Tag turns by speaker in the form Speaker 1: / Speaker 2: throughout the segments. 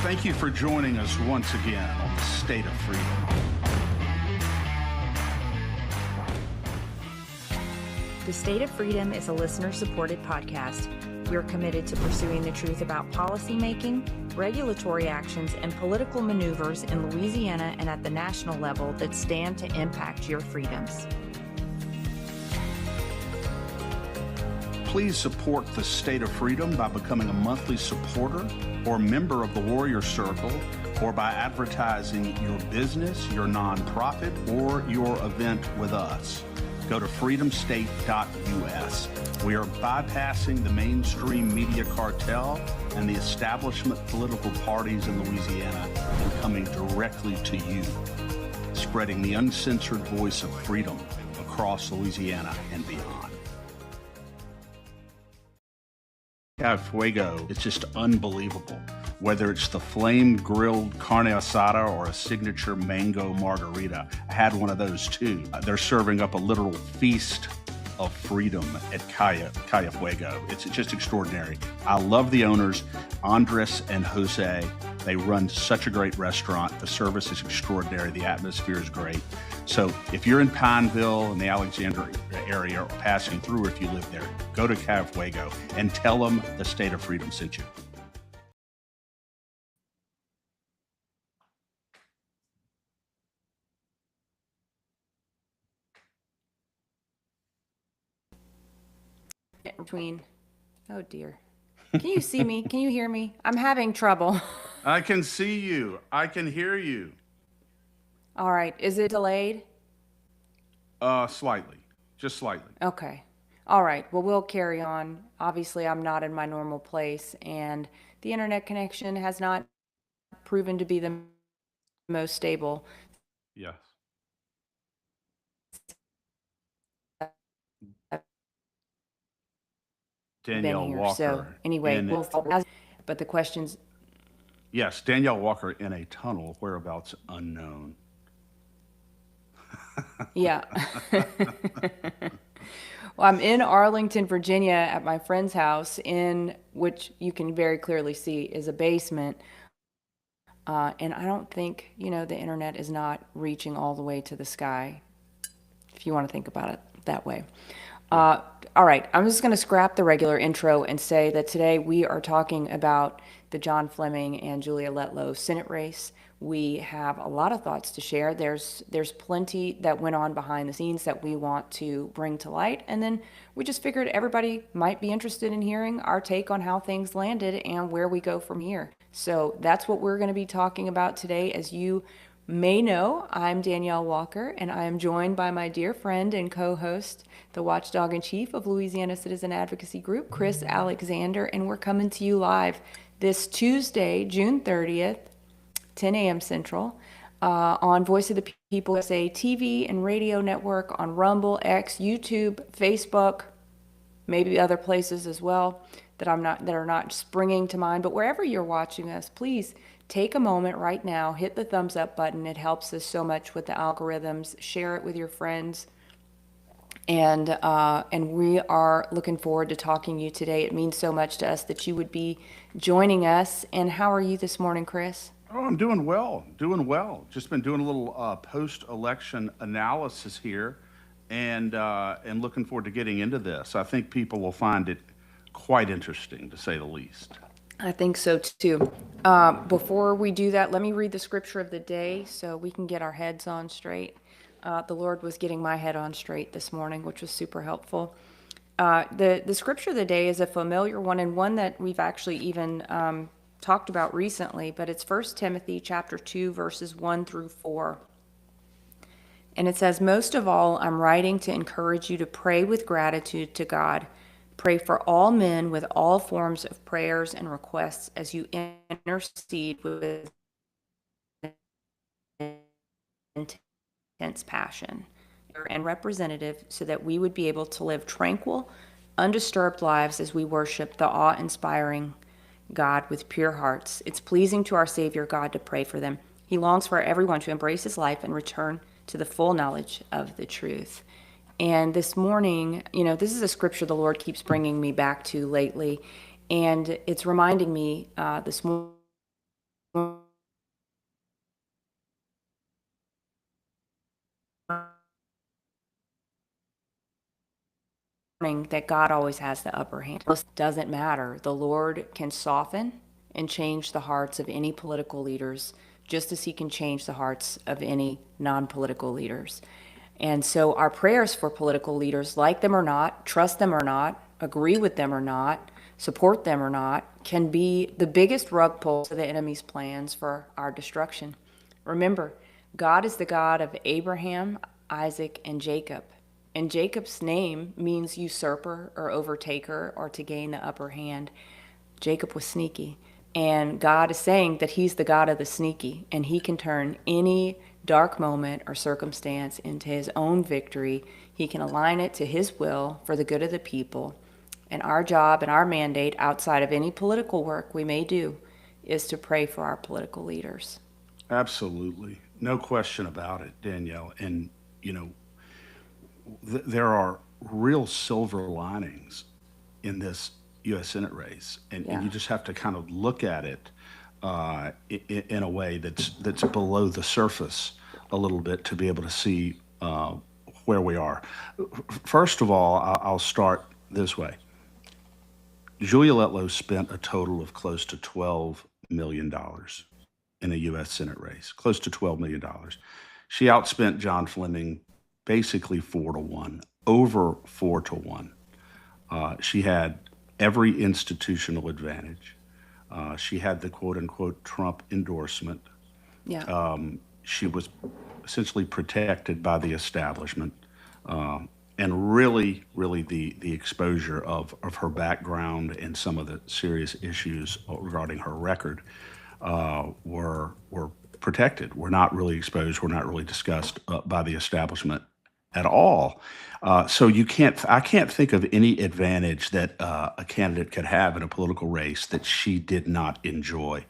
Speaker 1: Thank you for joining us once again on the State of Freedom.
Speaker 2: The State of Freedom is a listener-supported podcast. We're committed to pursuing the truth about policymaking, regulatory actions, and political maneuvers in Louisiana and at the national level that stand to impact your freedoms.
Speaker 1: Please support the State of Freedom by becoming a monthly supporter or member of the Warrior Circle, or by advertising your business, your nonprofit, or your event with us. Go to freedomstate.us. We are bypassing the mainstream media cartel and the establishment political parties in Louisiana and coming directly to you, spreading the uncensored voice of freedom across Louisiana and beyond. Fuego is just unbelievable. Whether it's the flame-grilled carne asada or a signature mango margarita. I had one of those too. They're serving up a literal feast of freedom at Calle Fuego. It's just extraordinary. I love the owners, Andres and Jose. They run such a great restaurant. The service is extraordinary. The atmosphere is great. So if you're in Pineville and the Alexandria area or passing through, or if you live there, go to Calle Fuego and tell them the State of Freedom sent you.
Speaker 2: Oh dear. Can you see me? Can you hear me? I'm having trouble.
Speaker 1: I can see you. I can hear you.
Speaker 2: All right. Is it delayed?
Speaker 1: Slightly. Just slightly.
Speaker 2: Okay. All right. Well, we'll carry on. Obviously, I'm not in my normal place, and the internet connection has not proven to be the most stable.
Speaker 1: Yes. Danielle
Speaker 2: Been here.
Speaker 1: Walker.
Speaker 2: So anyway, but the questions.
Speaker 1: Yes, Danielle Walker in a tunnel, whereabouts unknown.
Speaker 2: Yeah. Well, I'm in Arlington, Virginia at my friend's house, in which you can very clearly see is a basement. And I don't think, the internet is not reaching all the way to the sky, if you want to think about it that way. All right, I'm just going to scrap the regular intro and say that today we are talking about the John Fleming and Julia Letlow Senate race. We have a lot of thoughts to share. There's plenty that went on behind the scenes that we want to bring to light. And then we just figured everybody might be interested in hearing our take on how things landed and where we go from here. So that's what we're going to be talking about today. As you may know, I'm Danielle Walker, and I am joined by my dear friend and co-host, the watchdog in chief of Louisiana Citizen Advocacy Group, Chris Alexander, and we're coming to you live this Tuesday, June 30th, 10 a.m. Central, on Voice of the People USA TV and radio network, on Rumble, X, YouTube, Facebook, maybe other places as well that are not springing to mind. But wherever you're watching us, please take a moment right now, hit the thumbs up button. It helps us so much with the algorithms. Share it with your friends. And we are looking forward to talking to you today. It means so much to us that you would be joining us. And how are you this morning, Chris?
Speaker 1: Oh, I'm doing well. Just been doing a little post-election analysis here, and looking forward to getting into this. I think people will find it quite interesting, to say the least.
Speaker 2: I think so too. Before we do that, let me read the scripture of the day so we can get our heads on straight. The Lord was getting my head on straight this morning, which was super helpful. The scripture of the day is a familiar one, and one that we've actually even talked about recently, but it's 1 Timothy chapter 2, verses 1 through 4. And it says, "Most of all, I'm writing to encourage you to pray with gratitude to God. Pray for all men with all forms of prayers and requests as you intercede with intense passion and representative, so that we would be able to live tranquil, undisturbed lives as we worship the awe-inspiring God with pure hearts. It's pleasing to our Savior God to pray for them. He longs for everyone to embrace his life and return to the full knowledge of the truth." And this morning, this is a scripture the Lord keeps bringing me back to lately, and it's reminding me this morning that God always has the upper hand. It doesn't matter. The Lord can soften and change the hearts of any political leaders, just as he can change the hearts of any non-political leaders. And so our prayers for political leaders, like them or not, trust them or not, agree with them or not, support them or not, can be the biggest rug pull to the enemy's plans for our destruction. Remember, God is the God of Abraham, Isaac, and Jacob. And Jacob's name means usurper or overtaker or to gain the upper hand. Jacob was sneaky. And God is saying that he's the God of the sneaky, and he can turn any dark moment or circumstance into his own victory. He can align it to his will for the good of the people. And our job and our mandate, outside of any political work we may do, is to pray for our political leaders.
Speaker 1: Absolutely. No question about it, Danielle. And, you know, there are real silver linings in this U.S. Senate race, and
Speaker 2: Yeah.
Speaker 1: you just have to kind of look at it in a way that's below the surface a little bit to be able to see where we are. First of all, I'll start this way. Julia Letlow spent a total of close to $12 million in a U.S. Senate race, close to $12 million. She outspent John Fleming basically 4 to 1, over 4 to 1. She had every institutional advantage. She had the quote unquote Trump endorsement.
Speaker 2: Yeah.
Speaker 1: She was essentially protected by the establishment. And really, really the exposure of her background and some of the serious issues regarding her record were protected. Were not really exposed. Were not really discussed by the establishment at all. So I can't think of any advantage that a candidate could have in a political race that she did not enjoy,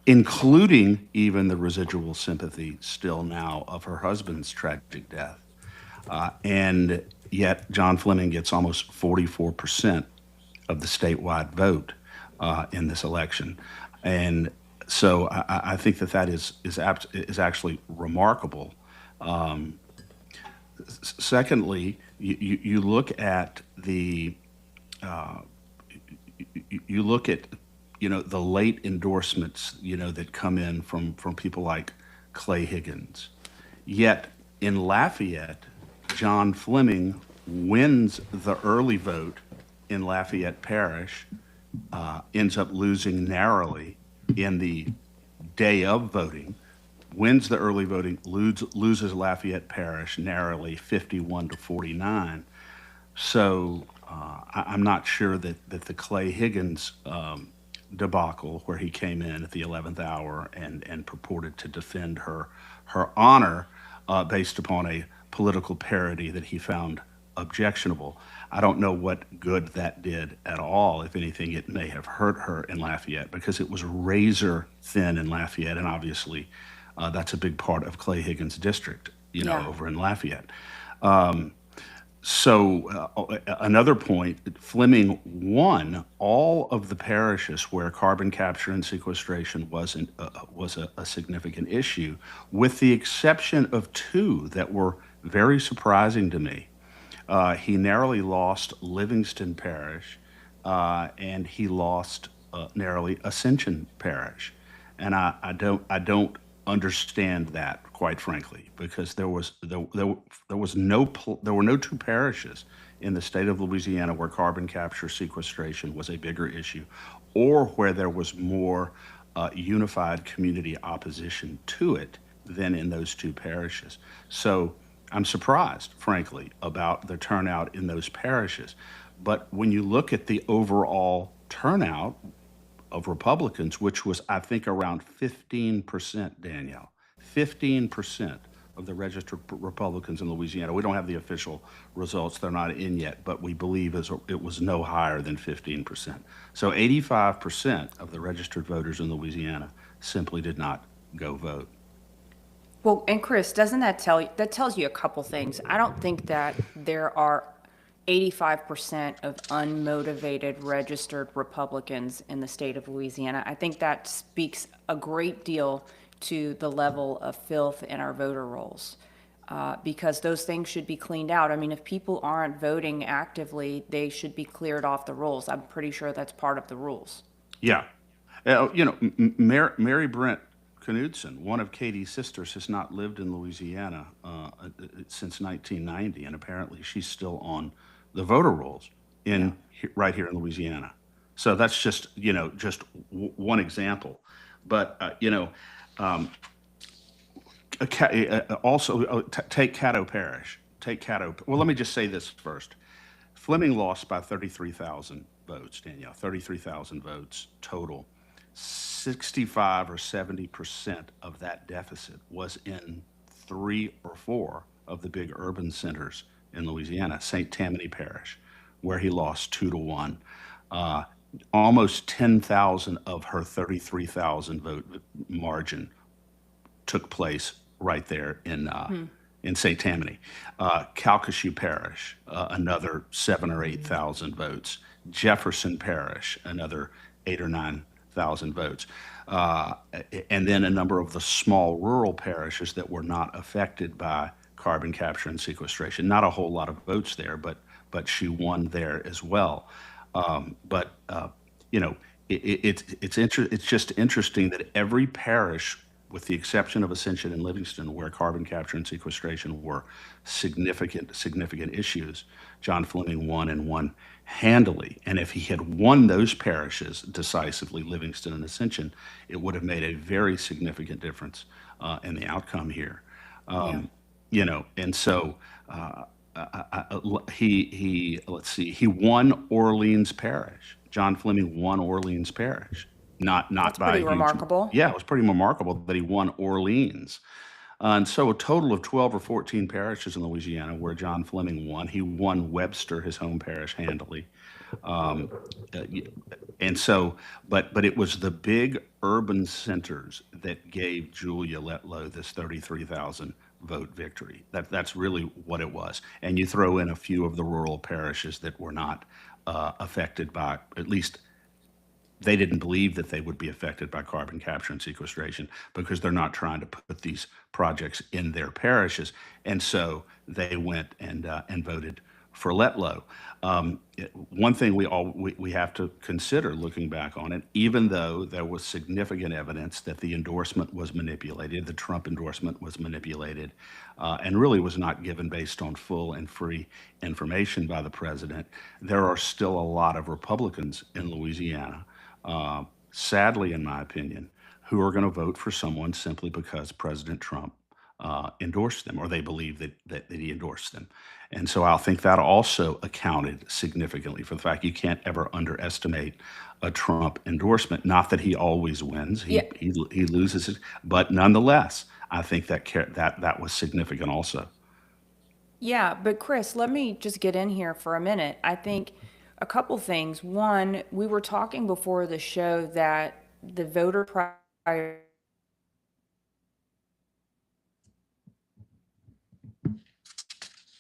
Speaker 1: including even the residual sympathy still now of her husband's tragic death. And yet, John Fleming gets almost 44% of the statewide vote in this election. And so I think that is actually remarkable. Secondly, you look at you look at the late endorsements that come in from people like Clay Higgins. Yet in Lafayette, John Fleming wins the early vote in Lafayette Parish, ends up losing narrowly in the day of voting, wins the early voting, loses Lafayette Parish narrowly 51 to 49. So I'm not sure that the Clay Higgins debacle, where he came in at the 11th hour and purported to defend her honor based upon a political parody that he found objectionable. I don't know what good that did at all. If anything, it may have hurt her in Lafayette because it was razor thin in Lafayette, and obviously that's a big part of Clay Higgins' district,
Speaker 2: Yeah.
Speaker 1: over in Lafayette. Another point, Fleming won all of the parishes where carbon capture and sequestration was a significant issue, with the exception of two that were very surprising to me. He narrowly lost Livingston Parish, and he lost narrowly Ascension Parish, and I don't understand that, quite frankly, because there was there were no two parishes in the state of Louisiana where carbon capture sequestration was a bigger issue, or where there was more unified community opposition to it than in those two parishes. So I'm surprised, frankly, about the turnout in those parishes. But when you look at the overall turnout of Republicans, which was, I think, around 15%, Danielle, 15% of the registered Republicans in Louisiana. We don't have the official results, they're not in yet, but we believe it was no higher than 15%. So 85% of the registered voters in Louisiana simply did not go vote.
Speaker 2: Well, and Chris, doesn't that tell you, that tells you a couple things. I don't think that there are 85% of unmotivated registered Republicans in the state of Louisiana. I think that speaks a great deal to the level of filth in our voter rolls. Because those things should be cleaned out. I mean, if people aren't voting actively, they should be cleared off the rolls. I'm pretty sure that's part of the rules.
Speaker 1: Yeah. Mary Brent Knudsen, one of Katie's sisters, has not lived in Louisiana since 1990, and apparently she's still on the voter rolls
Speaker 2: Yeah.
Speaker 1: right here in Louisiana. So that's just one example. But also take Caddo Parish. Take Caddo. Well, let me just say this first. Fleming lost by 33,000 votes, Danielle, 33,000 votes total. 65 or 70% of that deficit was in three or four of the big urban centers in Louisiana, St. Tammany Parish, where he lost 2-1. Uh, Almost 10,000 of her 33,000 vote margin took place right there in St. Tammany. Calcasieu Parish, another 7 or 8 thousand votes. Jefferson Parish, another 8 or 9 thousand votes. Uh, and then a number of the small rural parishes that were not affected by carbon capture and sequestration. Not a whole lot of votes there, but she won there as well. But you know, it's just interesting that every parish, with the exception of Ascension and Livingston, where carbon capture and sequestration were significant issues, John Fleming won and won handily. And if he had won those parishes decisively, Livingston and Ascension, it would have made a very significant difference in the outcome here.
Speaker 2: Yeah.
Speaker 1: And so he let's see, he won Orleans Parish. John Fleming won Orleans Parish, not
Speaker 2: That's
Speaker 1: by
Speaker 2: pretty
Speaker 1: a huge.
Speaker 2: remarkable.
Speaker 1: Yeah, it was pretty remarkable that he won Orleans. And so a total of 12 or 14 parishes in Louisiana where John Fleming won. He won Webster, his home parish, handily. Um, y- and so, but it was the big urban centers that gave Julia Letlow this 33,000 vote victory. That's really what it was. And you throw in a few of the rural parishes that were not affected by, at least they didn't believe that they would be affected by carbon capture and sequestration because they're not trying to put these projects in their parishes. And so they went and voted for Letlow. One thing we have to consider looking back on it, even though there was significant evidence that the endorsement was manipulated, the Trump endorsement was manipulated, and really was not given based on full and free information by the president, there are still a lot of Republicans in Louisiana, sadly, in my opinion, who are going to vote for someone simply because President Trump endorsed them, or they believe that he endorsed them. And so I think that also accounted significantly for the fact you can't ever underestimate a Trump endorsement. Not that he always wins;
Speaker 2: Yeah.
Speaker 1: he loses it, but nonetheless, I think that was significant also.
Speaker 2: Yeah, but Chris, let me just get in here for a minute. I think a couple things. One, we were talking before the show that the voter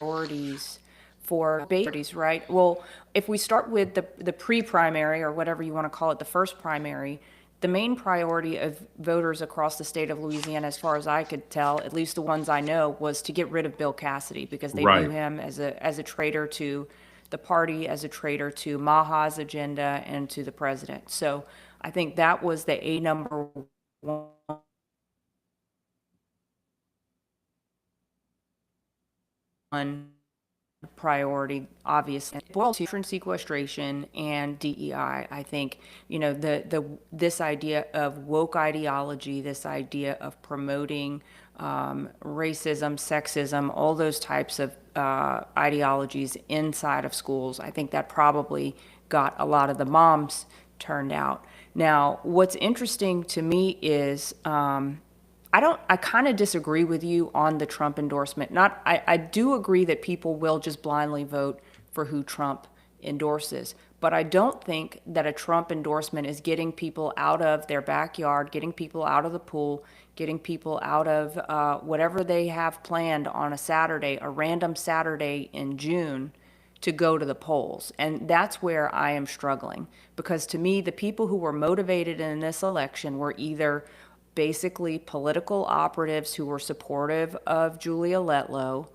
Speaker 2: priorities for parties, right? Well, if we start with the pre-primary or whatever you want to call it, the first primary, the main priority of voters across the state of Louisiana, as far as I could tell, at least the ones I know, was to get rid of Bill Cassidy because they view
Speaker 1: Right.
Speaker 2: him as a traitor to the party, as a traitor to Maha's agenda and to the president. So I think that was the a number one priority, obviously. Well, different sequestration and DEI. I think the this idea of woke ideology, this idea of promoting racism, sexism, all those types of ideologies inside of schools. I think that probably got a lot of the moms turned out. Now, what's interesting to me is I kind of disagree with you on the Trump endorsement. I do agree that people will just blindly vote for who Trump endorses, but I don't think that a Trump endorsement is getting people out of their backyard, getting people out of the pool, getting people out of whatever they have planned on a Saturday, a random Saturday in June, to go to the polls. And that's where I am struggling, because to me, the people who were motivated in this election were either basically political operatives who were supportive of Julia Letlow,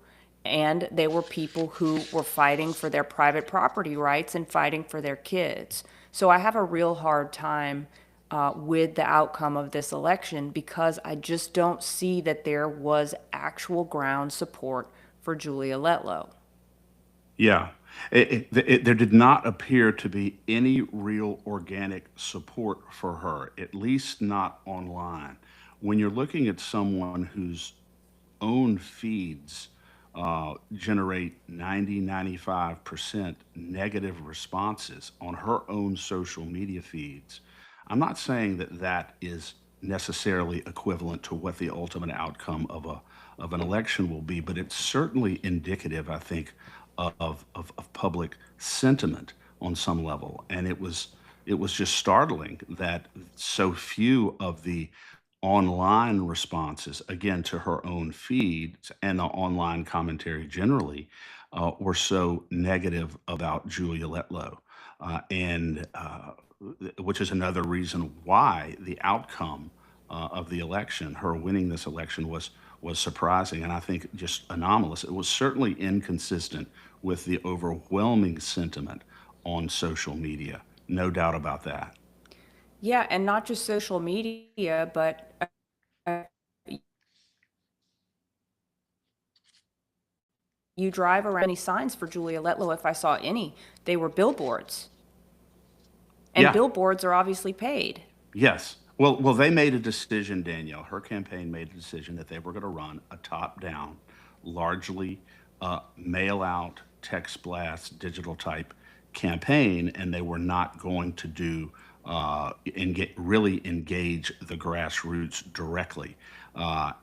Speaker 2: and they were people who were fighting for their private property rights and fighting for their kids. So I have a real hard time with the outcome of this election, because I just don't see that there was actual ground support for Julia Letlow.
Speaker 1: Yeah. There did not appear to be any real organic support for her, at least not online. When you're looking at someone whose own feeds generate 90, 95% negative responses on her own social media feeds, I'm not saying that that is necessarily equivalent to what the ultimate outcome of an election will be, but it's certainly indicative, I think, of public sentiment on some level. And it was just startling that so few of the online responses, again, to her own feeds and the online commentary generally, were so negative about Julia Letlow. Which is another reason why the outcome of the election, her winning this election, was surprising and I think just anomalous. It was certainly inconsistent with the overwhelming sentiment on social media, no doubt about that.
Speaker 2: Yeah, and not just social media, but uh, you drive around any signs for Julia Letlow, if I saw any, they were billboards. And
Speaker 1: Yeah.
Speaker 2: billboards are obviously paid.
Speaker 1: Yes. Well, they made a decision, Danielle. Her campaign made a decision that they were going to run a top-down, largely mail-out, text blast, digital type campaign, and they were not going to do really engage the grassroots directly.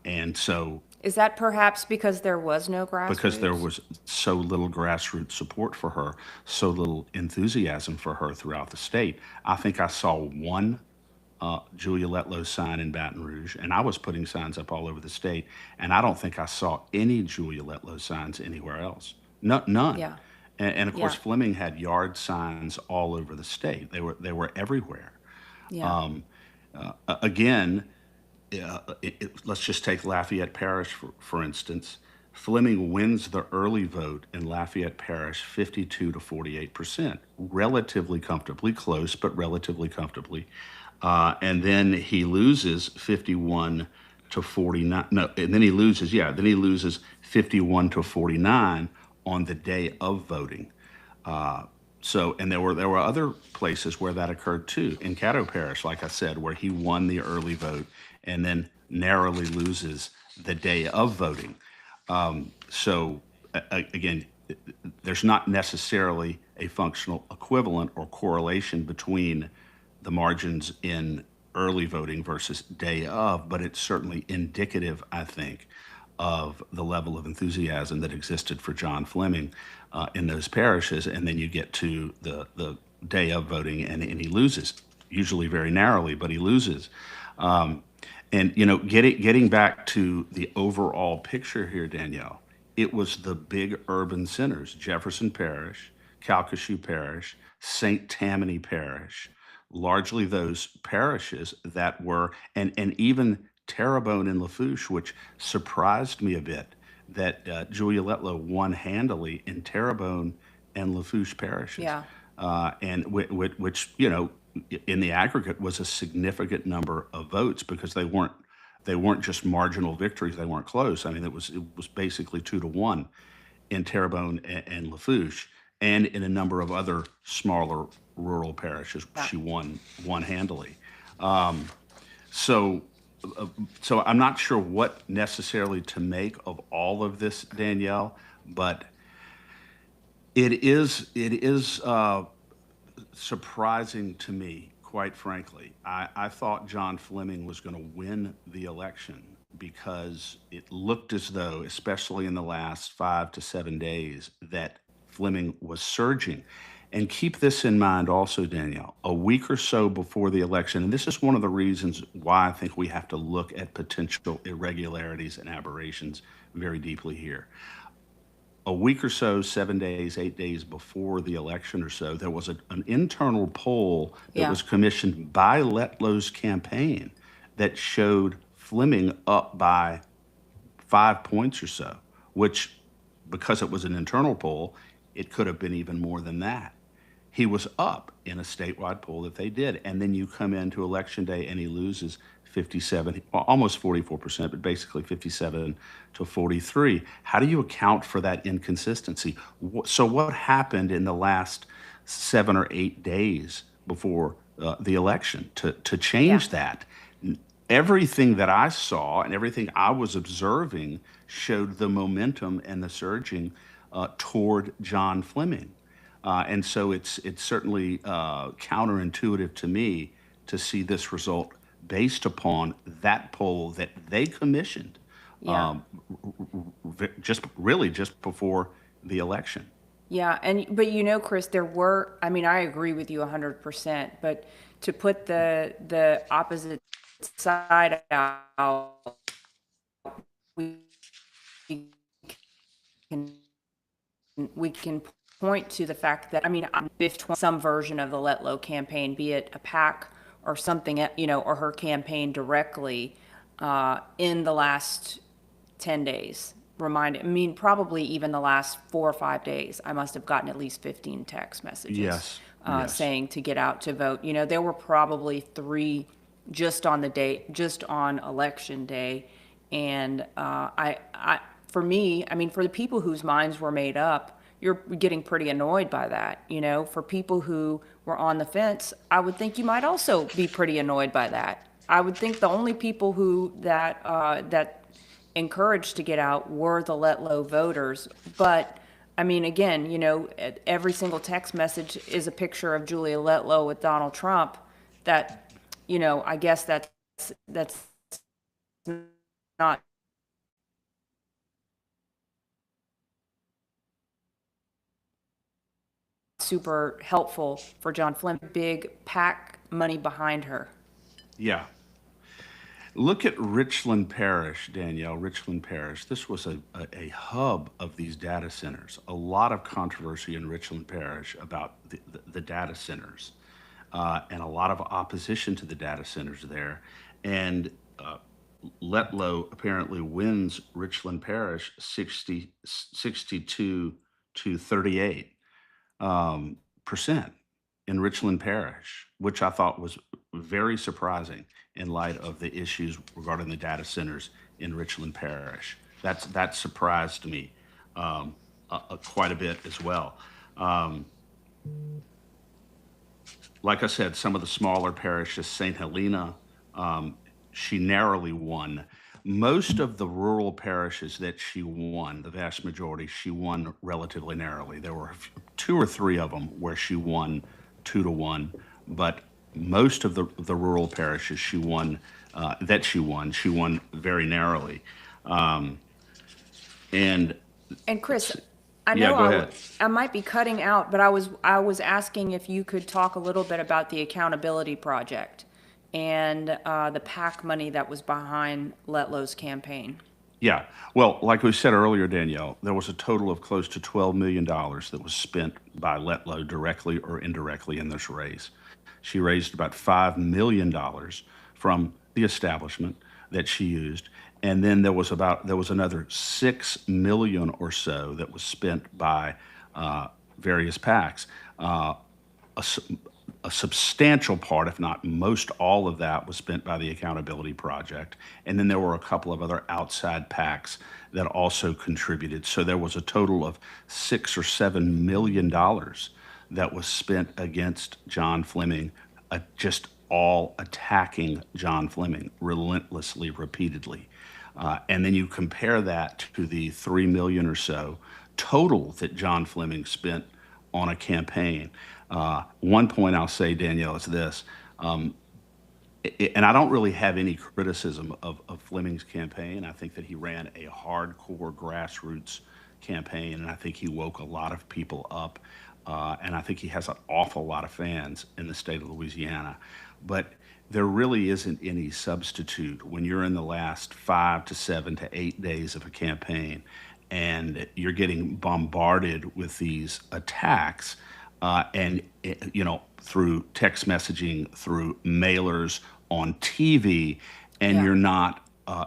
Speaker 1: And so,
Speaker 2: Is that perhaps because there was no
Speaker 1: because there
Speaker 2: grassroots?
Speaker 1: was so little grassroots support for her, so little enthusiasm for her throughout the state, I think I saw one Julia Letlow sign in Baton Rouge, and I was putting signs up all over the state, and I don't think I saw any Julia Letlow signs anywhere else. No, none.
Speaker 2: Yeah,
Speaker 1: And of course,
Speaker 2: yeah,
Speaker 1: Fleming had yard signs all over the state. They were everywhere.
Speaker 2: yeah,
Speaker 1: Again, let's just take Lafayette Parish for instance. Fleming wins the early vote in Lafayette Parish 52 to 48%, relatively comfortably, close, but relatively comfortably. And then he loses 51 to 49. No, and then he loses, yeah, then he loses 51 to 49 on the day of voting. Uh, and there were other places where that occurred too. In Caddo Parish, like I said, where he won the early vote and then narrowly loses the day of voting. Again, there's not necessarily a functional equivalent or correlation between the margins in early voting versus day of, but it's certainly indicative, I think, of the level of enthusiasm that existed for John Fleming in those parishes. And then you get to the day of voting, and he loses, usually very narrowly, but he loses. Um, and getting back to the overall picture here, Danielle, it was the big urban centers: Jefferson Parish, Calcasieu Parish, St. Tammany Parish, largely those parishes that were, and even Terrebonne and Lafourche, which surprised me a bit that Julia Letlow won handily in Terrebonne and Lafourche parishes,
Speaker 2: yeah,
Speaker 1: which in the aggregate was a significant number of votes because they weren't just marginal victories. They weren't close. I mean, it was basically 2 to 1 in Terrebonne and Lafourche, and in a number of other smaller rural parishes,
Speaker 2: yeah.
Speaker 1: she won handily. So, so I'm not sure what necessarily to make of all of this, Danielle, but it is surprising to me, quite frankly. I thought John Fleming was going to win the election because it looked as though, especially in the last 5 to 7 days, that Fleming was surging. And keep this in mind also, Danielle, a week or so before the election, and this is one of the reasons why I think we have to look at potential irregularities and aberrations very deeply here. a week or so, 7 days, 8 days before the election or so, there was an internal poll that
Speaker 2: Yeah.
Speaker 1: was commissioned by Letlow's campaign that showed Fleming up by 5 points or so, which, because it was an internal poll, it could have been even more than that. He was up in a statewide poll that they did. And then you come into election day and he loses 57, almost 44%, but basically 57 to 43. How do you account for that inconsistency? So, what happened in the last 7 or 8 days before the election to
Speaker 2: Yeah.
Speaker 1: change that? Everything that I saw and everything I was observing showed the momentum and the surging toward John Fleming. And so it's certainly counterintuitive to me to see this result based upon that poll that they commissioned
Speaker 2: Yeah.
Speaker 1: um, just really just before the election.
Speaker 2: Yeah, and but Chris, I mean, I agree with you 100%, but to put the opposite side out, we can we can point to the fact that, I mean, some version of the Letlow campaign, be it a PAC or something, or her campaign directly, in the last 10 days. I mean, probably even the last 4 or 5 days, I must have gotten at least 15 text messages
Speaker 1: Yes, yes,
Speaker 2: saying to get out to vote. There were probably three just on the day, just on election day. And for me, I mean, for the people whose minds were made up, you're getting pretty annoyed by that. For people who were on the fence, I would think you might also be pretty annoyed by that. I would think the only people that encouraged to get out were the Letlow voters. But I mean, again, every single text message is a picture of Julia Letlow with Donald Trump. That, I guess that's not super helpful for John Flynn. Big PAC money behind her.
Speaker 1: yeah. Look at Richland Parish, Danielle, Richland Parish. This was a hub of these data centers. A lot of controversy in Richland Parish about the data centers and a lot of opposition to the data centers there. And Letlow apparently wins Richland Parish 62 to 38 percent in Richland Parish, which I thought was very surprising in light of the issues regarding the data centers in Richland Parish. That surprised me quite a bit as well. Um, like I said, some of the smaller parishes, St. Helena, um, she narrowly won. Most of the rural parishes that she won, the vast majority, she won relatively narrowly. There were two or three of them where she won 2 to 1, but most of the rural parishes she won very narrowly. Um, and
Speaker 2: And Chris, I
Speaker 1: yeah,
Speaker 2: know
Speaker 1: go ahead.
Speaker 2: I might be cutting out, but I was asking if you could talk a little bit about the accountability project and the PAC money that was behind Letlow's campaign.
Speaker 1: Yeah. Well, like we said earlier, Danielle, there was a total of close to $12 million that was spent by Letlow directly or indirectly in this race. She raised about $5 million from the establishment that she used. And then there was another 6 million or so that was spent by various PACs. A a substantial part, if not most all of that, was spent by the Accountability Project. And then there were a couple of other outside PACs that also contributed. So there was a total of $6 or $7 million that was spent against John Fleming, just all attacking John Fleming relentlessly, repeatedly. And then you compare that to the 3 million or so total that John Fleming spent on a campaign. One point I'll say, Danielle, is this, and I don't really have any criticism of Fleming's campaign. I think that he ran a hardcore grassroots campaign, and I think he woke a lot of people up. And I think he has an awful lot of fans in the state of Louisiana. But there really isn't any substitute when you're in the last 5 to 7 to 8 days of a campaign and you're getting bombarded with these attacks, and through text messaging, through mailers, on TV, and
Speaker 2: Yeah.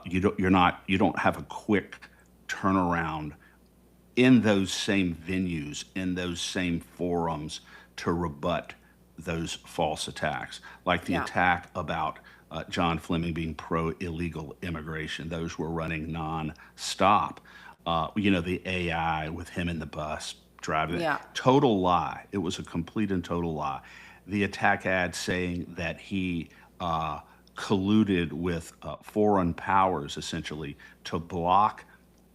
Speaker 1: you don't have a quick turnaround in those same venues, in those same forums, to rebut those false attacks, like the
Speaker 2: Yeah.
Speaker 1: attack about John Fleming being pro illegal immigration. Those were running non-stop. The AI with him in the bus driving it.
Speaker 2: Yeah.
Speaker 1: Total lie. It was a complete and total lie. The attack ad saying that he colluded with foreign powers, essentially, to block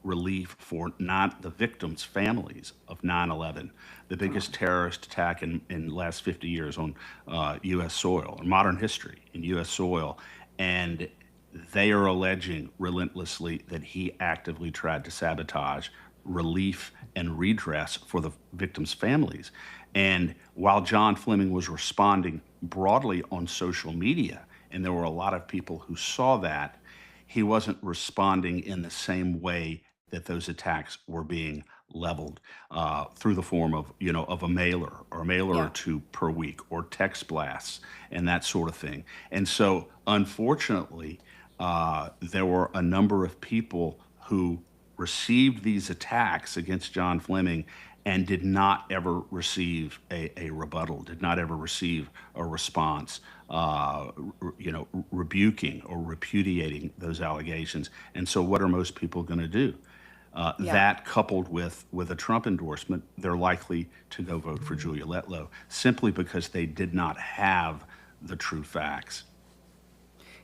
Speaker 1: relief for not the victims' families of 9/11, the biggest terrorist attack in the last 50 years on U.S. soil, in modern history in U.S. soil. And they are alleging relentlessly that he actively tried to sabotage relief and redress for the victims' families. And while John Fleming was responding broadly on social media, and there were a lot of people who saw that, he wasn't responding in the same way that those attacks were being leveled, through the form of a mailer, or a mailer or
Speaker 2: Yeah.
Speaker 1: two per week, or text blasts, and that sort of thing. And so, unfortunately, there were a number of people who received these attacks against John Fleming and did not ever receive a rebuttal, did not ever receive a response, rebuking or repudiating those allegations. And so, what are most people going to do?
Speaker 2: Yeah.
Speaker 1: That, coupled with a Trump endorsement, they're likely to go vote for Julia Letlow, simply because they did not have the true facts.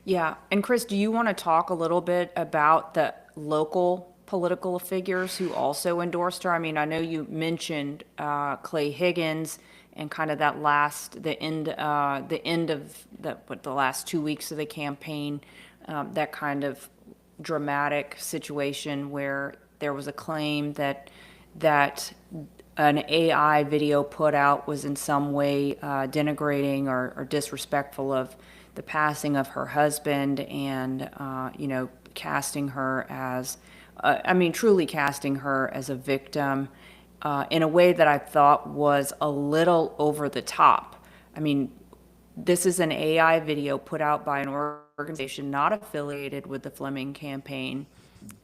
Speaker 2: Yeah. And Chris, do you want to talk a little bit about the local political figures who also endorsed her? I mean, I know you mentioned Clay Higgins and kind of that the end of the last 2 weeks of the campaign, that kind of dramatic situation where there was a claim that an AI video put out was in some way denigrating or disrespectful of the passing of her husband, and casting her as, truly casting her as a victim in a way that I thought was a little over the top. I mean, this is an AI video put out by an organization not affiliated with the Fleming campaign.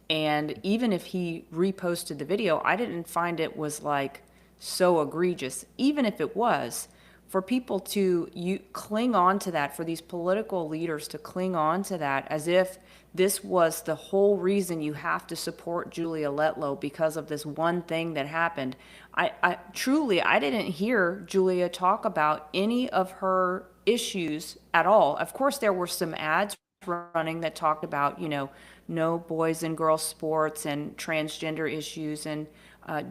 Speaker 2: And even if he reposted the video, I didn't find it was like so egregious. Even if it was, for people to cling on to that, for these political leaders to cling on to that as if this was the whole reason you have to support Julia Letlow because of this one thing that happened. I truly, I didn't hear Julia talk about any of her issues at all. Of course, there were some ads running that talked about, no boys and girls sports and transgender issues and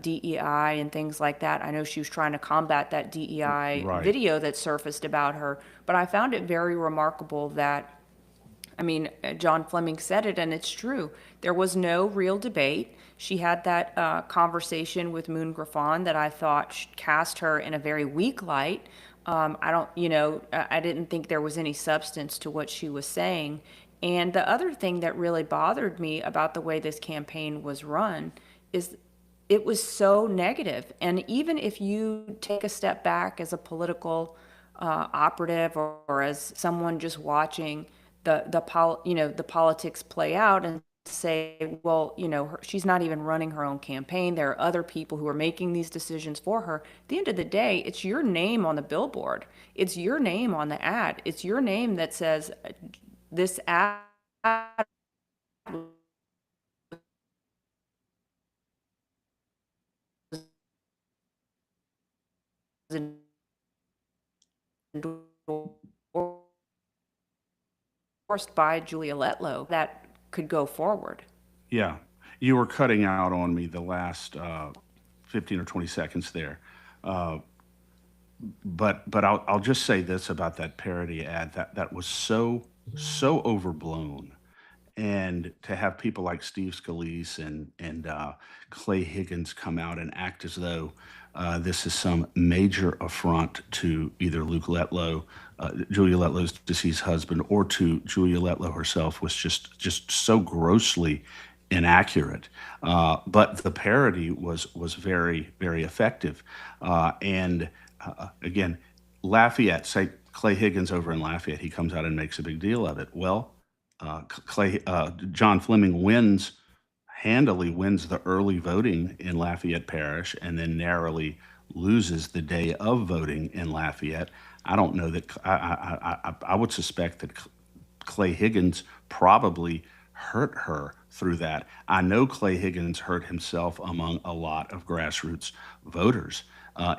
Speaker 2: DEI and things like that. I know she was trying to combat that DEI
Speaker 1: Right.
Speaker 2: video that surfaced about her, but I found it very remarkable that, John Fleming said it, and it's true. There was no real debate. She had that conversation with Moon Griffon that I thought cast her in a very weak light. I don't, I didn't think there was any substance to what she was saying. And the other thing that really bothered me about the way this campaign was run is it was so negative. And even if you take a step back as a political operative, or as someone just watching the politics play out, and say, well, she's not even running her own campaign. There are other people who are making these decisions for her. At the end of the day, it's your name on the billboard. It's your name on the ad. It's your name that says this ad was endorsed by Julia Letlow that could go forward.
Speaker 1: Yeah. You were cutting out on me the last 15 or 20 seconds there. Uh, but I'll just say this about that parody ad, that was so overblown. And to have people like Steve Scalise and Clay Higgins come out and act as though this is some major affront to either Luke Letlow, Julia Letlow's deceased husband, or to Julia Letlow herself, was just so grossly inaccurate. But the parody was very, very effective. And again, Lafayette, say Clay Higgins over in Lafayette, he comes out and makes a big deal of it. Well, John Fleming handily wins the early voting in Lafayette Parish and then narrowly loses the day of voting in Lafayette. I don't know that I would suspect that Clay Higgins probably hurt her through that. I know Clay Higgins hurt himself among a lot of grassroots voters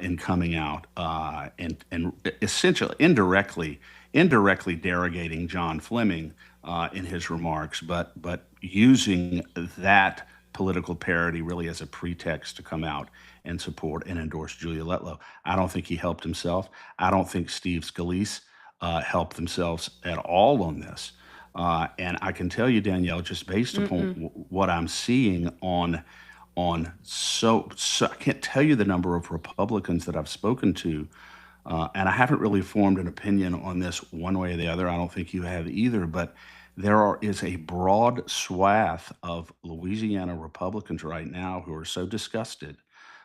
Speaker 1: in coming out and essentially indirectly derogating John Fleming in his remarks, but using that political parody really as a pretext to come out and support and endorse Julia Letlow. I don't think he helped himself. I don't think Steve Scalise helped themselves at all on this. And I can tell you, Danielle, just based upon
Speaker 2: Mm-mm.
Speaker 1: what I'm seeing so I can't tell you the number of Republicans that I've spoken to, and I haven't really formed an opinion on this one way or the other. I don't think you have either, but is a broad swath of Louisiana Republicans right now who are so disgusted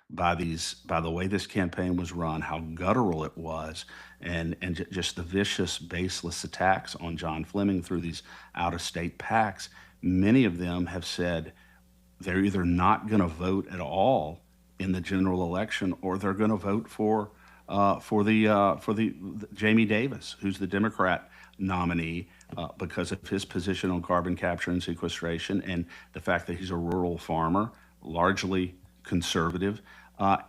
Speaker 1: by the way this campaign was run, how guttural it was, and just the vicious, baseless attacks on John Fleming through these out of state PACs. Many of them have said they're either not going to vote at all in the general election, or they're going to vote for the Jamie Davis, who's the Democrat nominee, because of his position on carbon capture and sequestration, and the fact that he's a rural farmer, largely conservative,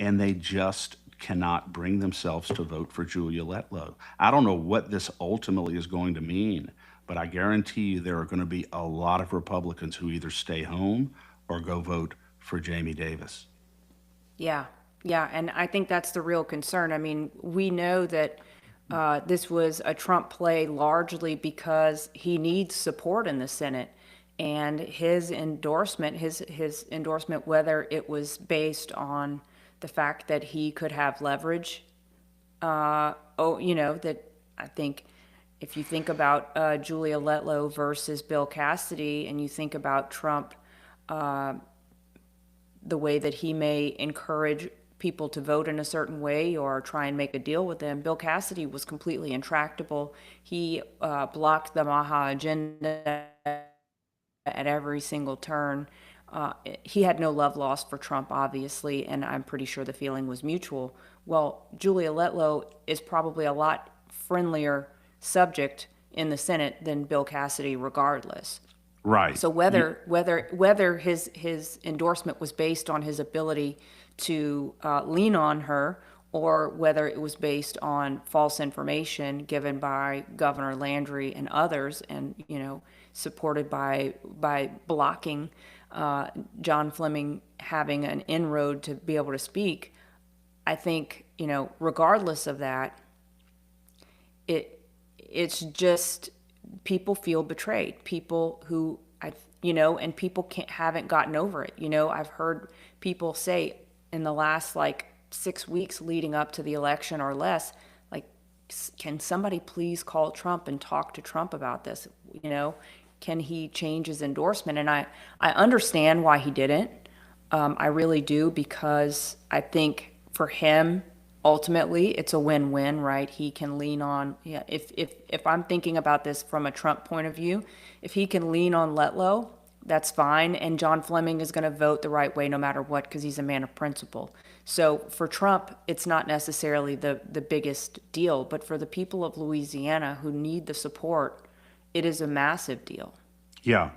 Speaker 1: and they just cannot bring themselves to vote for Julia Letlow. I don't know what this ultimately is going to mean, but I guarantee you there are going to be a lot of Republicans who either stay home or go vote for Jamie Davis.
Speaker 2: Yeah, yeah, and I think that's the real concern. I mean, we know that this was a Trump play largely because he needs support in the Senate, and his endorsement, whether it was based on the fact that he could have leverage, that I think if you think about Julia Letlow versus Bill Cassidy, and you think about Trump, the way that he may encourage people to vote in a certain way or try and make a deal with them. Bill Cassidy was completely intractable. He blocked the Maha agenda at every single turn. He had no love lost for Trump, obviously, and I'm pretty sure the feeling was mutual. Well, Julia Letlow is probably a lot friendlier subject in the Senate than Bill Cassidy, regardless.
Speaker 1: Right.
Speaker 2: So whether his endorsement was based on his ability to lean on her, or whether it was based on false information given by Governor Landry and others, and supported by blocking John Fleming having an inroad to be able to speak, I think regardless of that, it's just people feel betrayed. People who and people haven't gotten over it. I've heard people say in the last like 6 weeks leading up to the election or less, like, can somebody please call Trump and talk to Trump about this? Can he change his endorsement? And I understand why he didn't. I really do, because I think for him, ultimately, it's a win-win, right? He can lean on, yeah, if I'm thinking about this from a Trump point of view, if he can lean on Letlow, that's fine. And John Fleming is going to vote the right way no matter what, because he's a man of principle. So for Trump, it's not necessarily the biggest deal, but for the people of Louisiana who need the support, it is a massive deal.
Speaker 1: Yeah.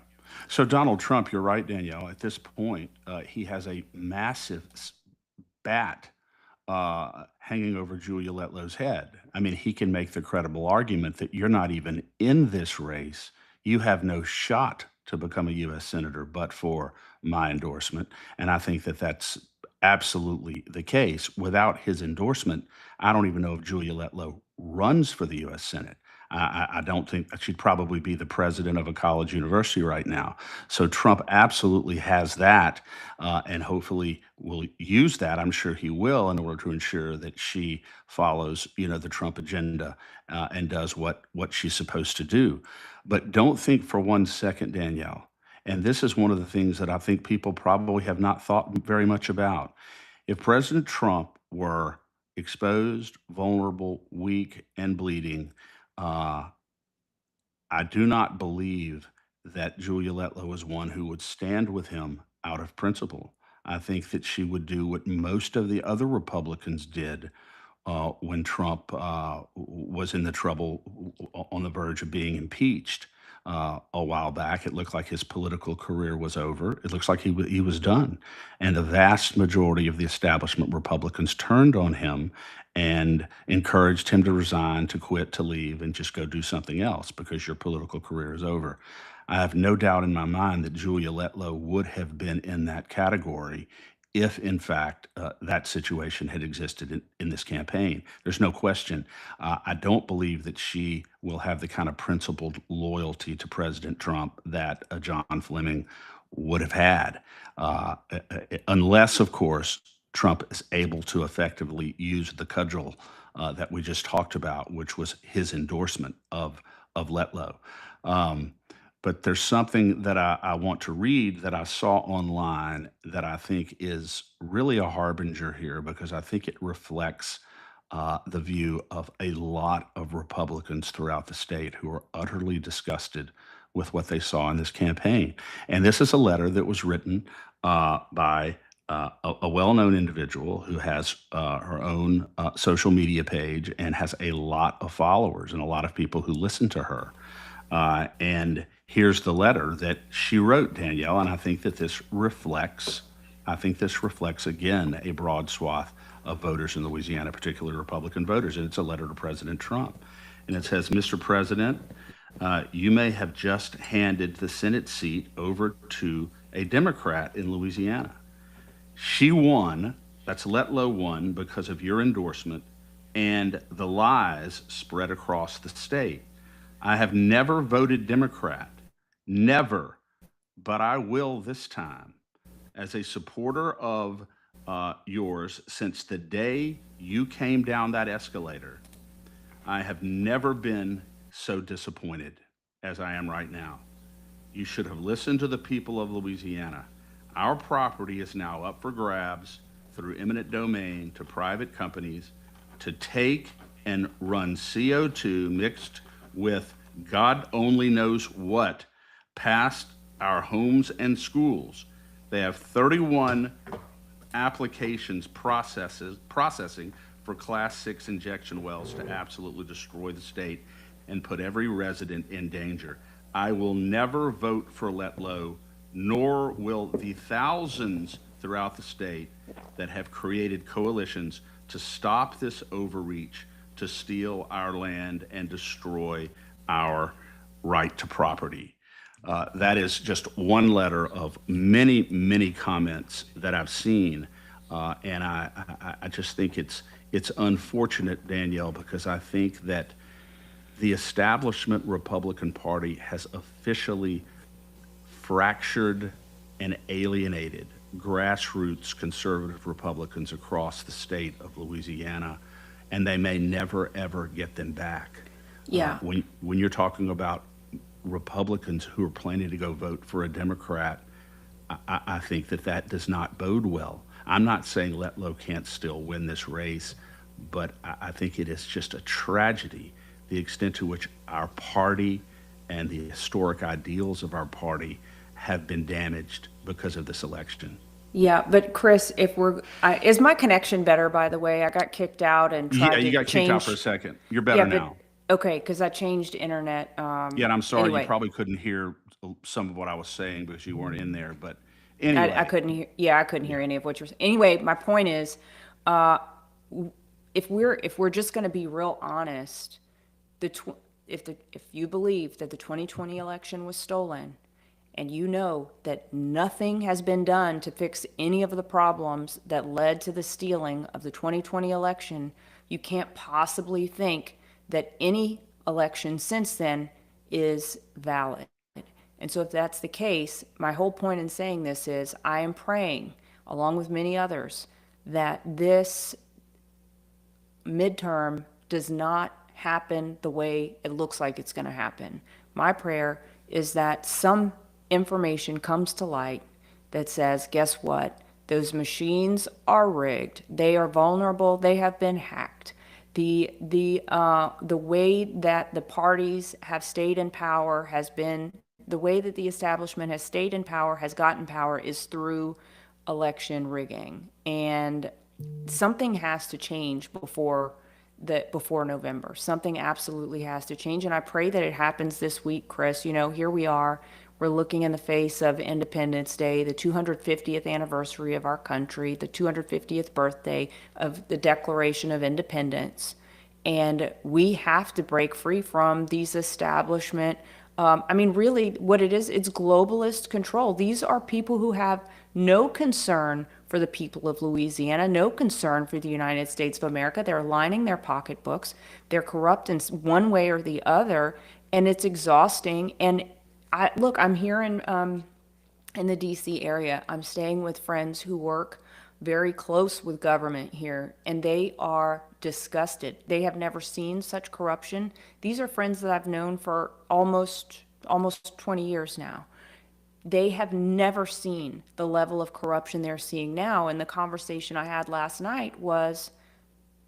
Speaker 1: So Donald Trump, you're right, Danielle. At this point, he has a massive bat hanging over Julia Letlow's head. I mean, he can make the credible argument that you're not even in this race. You have no shot to become a U.S. Senator but for my endorsement. And I think that that's absolutely the case. Without his endorsement, I don't even know if Julia Letlow runs for the U.S. Senate. I don't think she'd probably be the president of a college university right now. So Trump absolutely has that, and hopefully will use that. I'm sure he will, in order to ensure that she follows, the Trump agenda, and does what she's supposed to do. But don't think for one second, Danielle, And this is one of the things that I think people probably have not thought very much about. If President Trump were exposed, vulnerable, weak, and bleeding, uh, I do not believe that Julia Letlow is one who would stand with him out of principle. I think that she would do what most of the other Republicans did when Trump was in the trouble on the verge of being impeached a while back. It looked like his political career was over. It looks like he was done. And the vast majority of the establishment Republicans turned on him and encouraged him to resign, to quit, to leave, and just go do something else because your political career is over. I have no doubt in my mind that Julia Letlow would have been in that category if, in fact, that situation had existed in this campaign. There's no question. I don't believe that she will have the kind of principled loyalty to President Trump that John Fleming would have had, unless, of course, Trump is able to effectively use the cudgel that we just talked about, which was his endorsement of Letlow. Um, but there's something that I want to read that I saw online that I think is really a harbinger here because I think it reflects the view of a lot of Republicans throughout the state who are utterly disgusted with what they saw in this campaign. And this is a letter that was written by a well known individual who has her own social media page and has a lot of followers and a lot of people who listen to her. And here's the letter that she wrote, Danielle, and I think this reflects again a broad swath of voters in Louisiana, particularly Republican voters, and it's a letter to President Trump. And it says, Mr. President, you may have just handed the Senate seat over to a Democrat in Louisiana. She won, that's Letlow won because of your endorsement, and the lies spread across the state. I have never voted Democrat, never, but I will this time. As a supporter of yours since the day you came down that escalator, I have never been so disappointed as I am right now. You should have listened to the people of Louisiana. Our property is now up for grabs through eminent domain to private companies to take and run CO2 mixed with God only knows what past our homes and schools. They have 31 applications processing for Class 6 injection wells to absolutely destroy the state and put every resident in danger. I will never vote for Letlow, nor will the thousands throughout the state that have created coalitions to stop this overreach, to steal our land and destroy our right to property. That is just one letter of many, many comments that I've seen, and I just think it's unfortunate, Danielle, because I think that the establishment Republican Party has officially fractured and alienated grassroots conservative Republicans across the state of Louisiana, and they may never ever get them back.
Speaker 2: Yeah.
Speaker 1: When you're talking about Republicans who are planning to go vote for a Democrat, I think that does not bode well. I'm not saying Letlow can't still win this race, but I think it is just a tragedy the extent to which our party and the historic ideals of our party have been damaged because of this election.
Speaker 2: Yeah, but Chris, is my connection better, by the way? I got kicked out and
Speaker 1: Yeah,
Speaker 2: tried
Speaker 1: you
Speaker 2: to
Speaker 1: got kicked out for a
Speaker 2: change.
Speaker 1: second. You're
Speaker 2: Yeah,
Speaker 1: better
Speaker 2: but
Speaker 1: now.
Speaker 2: okay, because I changed internet.
Speaker 1: Yeah, and I'm sorry you
Speaker 2: Anyway,
Speaker 1: probably couldn't hear some of what I was saying because you weren't in there. But
Speaker 2: I
Speaker 1: anyway,
Speaker 2: couldn't hear. Yeah, I couldn't hear any of what you're saying. Anyway, my point is, uh, if we're just going to be real honest, if you believe that the 2020 election was stolen, and you know that nothing has been done to fix any of the problems that led to the stealing of the 2020 election, you can't possibly think that any election since then is valid. And so if that's the case, my whole point in saying this is I am praying, along with many others, that this midterm does not happen the way it looks like it's going to happen. My prayer is that some information comes to light that says, guess what? Those machines are rigged. They are vulnerable. They have been hacked. The way that the parties have stayed in power has been the way that the establishment has stayed in power, has gotten power, is through election rigging. And something has to change before November. Something absolutely has to change, and I pray that it happens this week, Chris. You know, here we are. We're looking in the face of Independence Day, the 250th anniversary of our country, the 250th birthday of the Declaration of Independence. And we have to break free from these establishment. I mean, really, what it is, it's globalist control. These are people who have no concern for the people of Louisiana, no concern for the United States of America. They're lining their pocketbooks. They're corrupt in one way or the other, and it's exhausting. And I'm here in the DC area. I'm staying with friends who work very close with government here, and they are disgusted. They have never seen such corruption. These are friends that I've known for almost 20 years now. They have never seen the level of corruption they're seeing now. And the conversation I had last night was,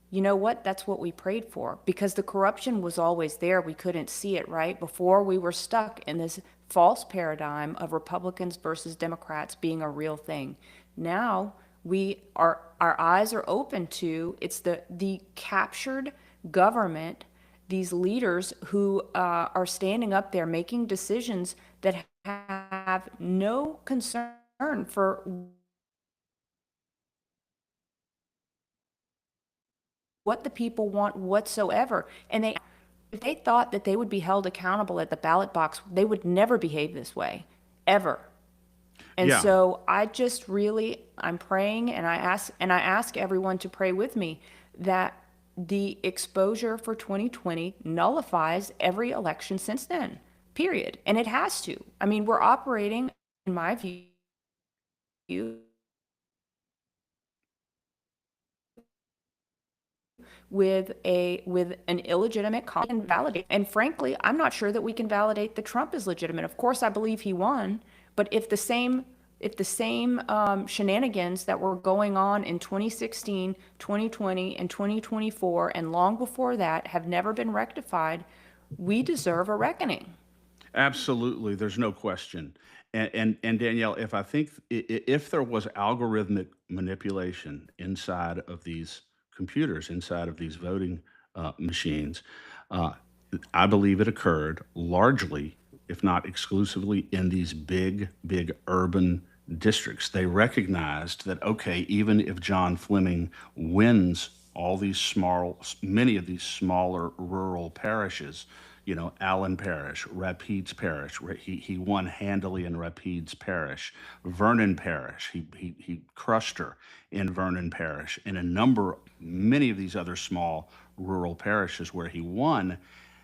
Speaker 2: you know what? That's what we prayed for, because the corruption was always there. We couldn't see it, right? Before, we were stuck in this false paradigm of Republicans versus Democrats being a real thing. Now our eyes are open to it's the captured government, these leaders who are standing up there making decisions that have no concern for what the people want whatsoever. And if they thought that they would be held accountable at the ballot box, they would never behave this way, ever. And
Speaker 1: Yeah,
Speaker 2: so I'm praying, and I ask everyone to pray with me that the exposure for 2020 nullifies every election since then. Period. And it has to. I mean, we're operating, in my view, with an illegitimate and validate. And frankly, I'm not sure that we can validate that Trump is legitimate. Of course, I believe he won, but if the same shenanigans that were going on in 2016, 2020, and 2024, and long before that have never been rectified, we deserve a reckoning.
Speaker 1: absolutely. There's no question. And Danielle, if I think if there was algorithmic manipulation inside of these computers, inside of these voting machines, uh, I believe it occurred largely, if not exclusively, in these big urban districts. They recognized that, okay, even if John Fleming wins many of these smaller rural parishes, Allen Parish, Rapides Parish, he won handily in Rapides Parish, Vernon Parish, he crushed her in Vernon Parish, and many of these other small rural parishes where he won.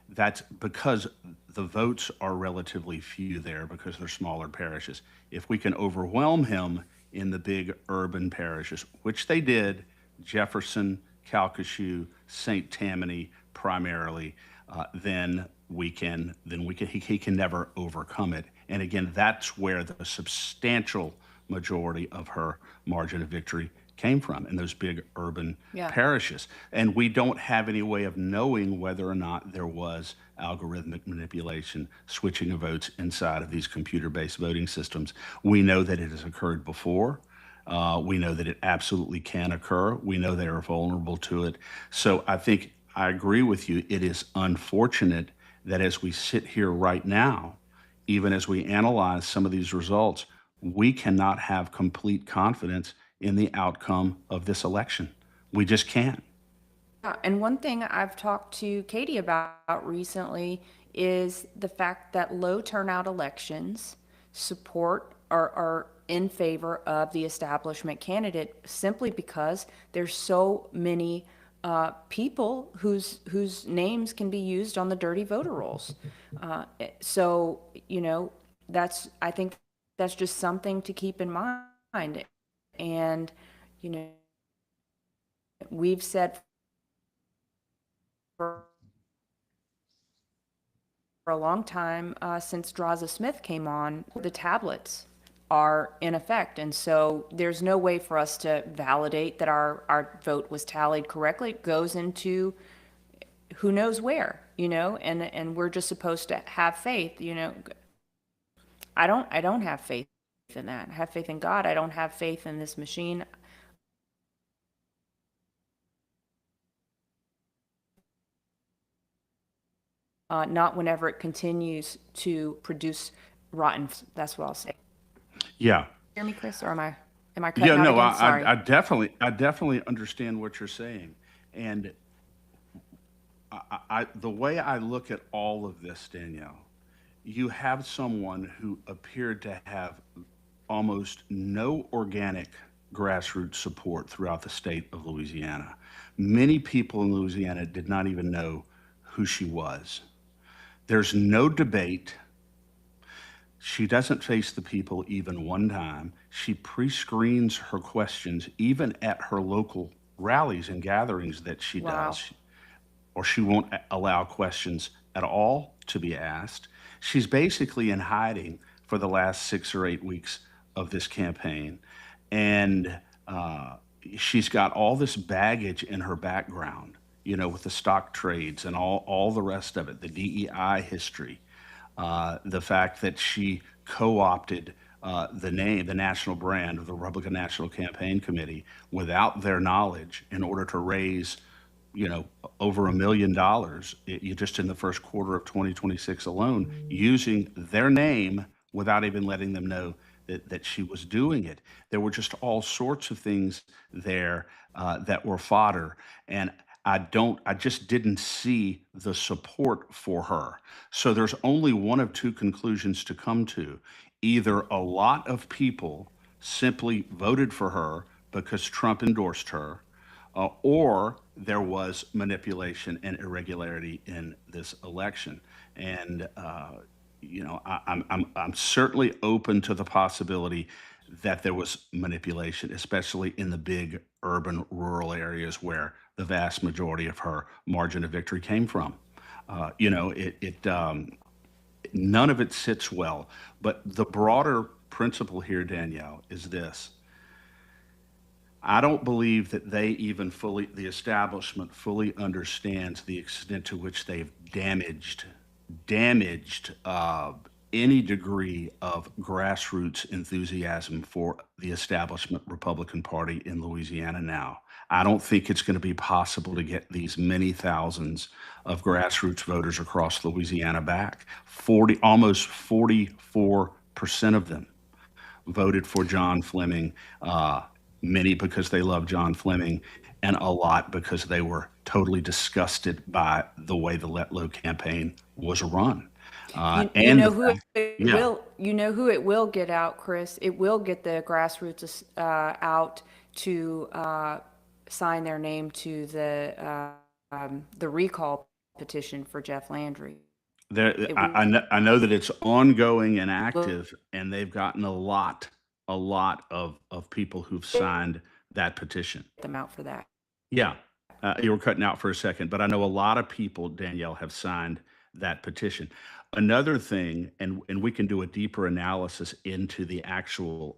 Speaker 1: That's because the votes are relatively few there because they're smaller parishes. If we can overwhelm him in the big urban parishes, which they did, Jefferson, Calcasieu, St. Tammany primarily, he can never overcome it. And again, that's where the substantial majority of her margin of victory came from, in those big urban
Speaker 2: Yeah.
Speaker 1: parishes. And we don't have any way of knowing whether or not there was algorithmic manipulation, switching of votes inside of these computer based voting systems. We know that it has occurred before. We know that it absolutely can occur. We know they are vulnerable to it. So I think I agree with you. It is unfortunate that as we sit here right now, even as we analyze some of these results, we cannot have complete confidence in the outcome of this election. We just can't.
Speaker 2: Yeah, and one thing I've talked to Katie about recently is the fact that low turnout elections are in favor of the establishment candidate, simply because there's so many people whose names can be used on the dirty voter rolls. So, I think that's just something to keep in mind. And, you know, we've said for a long time, since Draza Smith came on, the tablets are in effect. And so there's no way for us to validate that our vote was tallied correctly. It goes into who knows where, and we're just supposed to have faith. I don't have faith in that. I have faith in God. I don't have faith in this machine. Not whenever it continues to produce rotten. That's what I'll say.
Speaker 1: Yeah.
Speaker 2: Hear me, Chris, or am I
Speaker 1: Yeah,
Speaker 2: cutting out
Speaker 1: no,
Speaker 2: again? Sorry.
Speaker 1: I definitely understand what you're saying. And the way I look at all of this, Danielle, you have someone who appeared to have almost no organic grassroots support throughout the state of Louisiana. Many people in Louisiana did not even know who she was. There's no debate. She doesn't face the people even one time. She pre screens her questions, even at her local rallies and gatherings that she
Speaker 2: Wow.
Speaker 1: does, or she won't allow questions at all to be asked. She's basically in hiding for the last 6 or 8 weeks of this campaign. And she's got all this baggage in her background, with the stock trades and all the rest of it, the DEI history, the fact that she co-opted the name, the national brand of the Republican National Campaign Committee without their knowledge in order to raise, over $1 million, you just in the first quarter of 2026 alone, using their name without even letting them know that she was doing it. There were just all sorts of things there that were fodder. And I just didn't see the support for her. So there's only one of two conclusions to come to. Either a lot of people simply voted for her because Trump endorsed her, or there was manipulation and irregularity in this election. And I'm certainly open to the possibility that there was manipulation, especially in the big urban rural areas where the vast majority of her margin of victory came from. None of it sits well. But the broader principle here, Danielle, is this: I don't believe that the establishment fully understands the extent to which they've damaged any degree of grassroots enthusiasm for the establishment Republican Party in Louisiana now. I don't think it's going to be possible to get these many thousands of grassroots voters across Louisiana back. Almost 44% of them voted for John Fleming, many because they love John Fleming, and a lot because they were totally disgusted by the way the Letlow campaign was run.
Speaker 2: You
Speaker 1: And the
Speaker 2: know who
Speaker 1: fact, yeah,
Speaker 2: it will get out, Chris. It will get the grassroots out to sign their name to the recall petition for Jeff Landry. It
Speaker 1: I know that it's ongoing and
Speaker 2: will
Speaker 1: active, and they've gotten a lot of people who've
Speaker 2: get
Speaker 1: signed that petition.
Speaker 2: them out for that.
Speaker 1: Yeah, you were cutting out for a second, but I know a lot of people, Danielle, have signed that petition. Another thing, and we can do a deeper analysis into the actual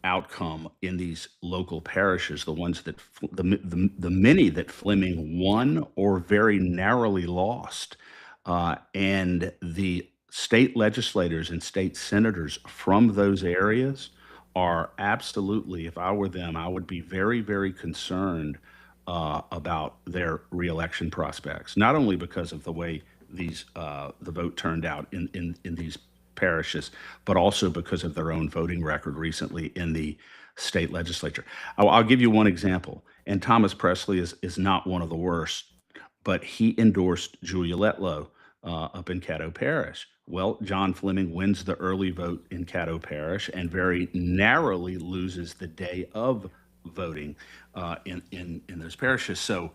Speaker 1: outcome in these local parishes, the ones that the many that Fleming won or very narrowly lost, and the state legislators and state senators from those areas are absolutely, if I were them, I would be very, very concerned about their reelection prospects. Not only because of the way the vote turned out in these parishes, but also because of their own voting record recently in the state legislature. I'll give you one example, and Thomas Presley is not one of the worst, but he endorsed Julia Letlow up in Caddo Parish. Well, John Fleming wins the early vote in Caddo Parish and very narrowly loses the day of voting in those parishes. So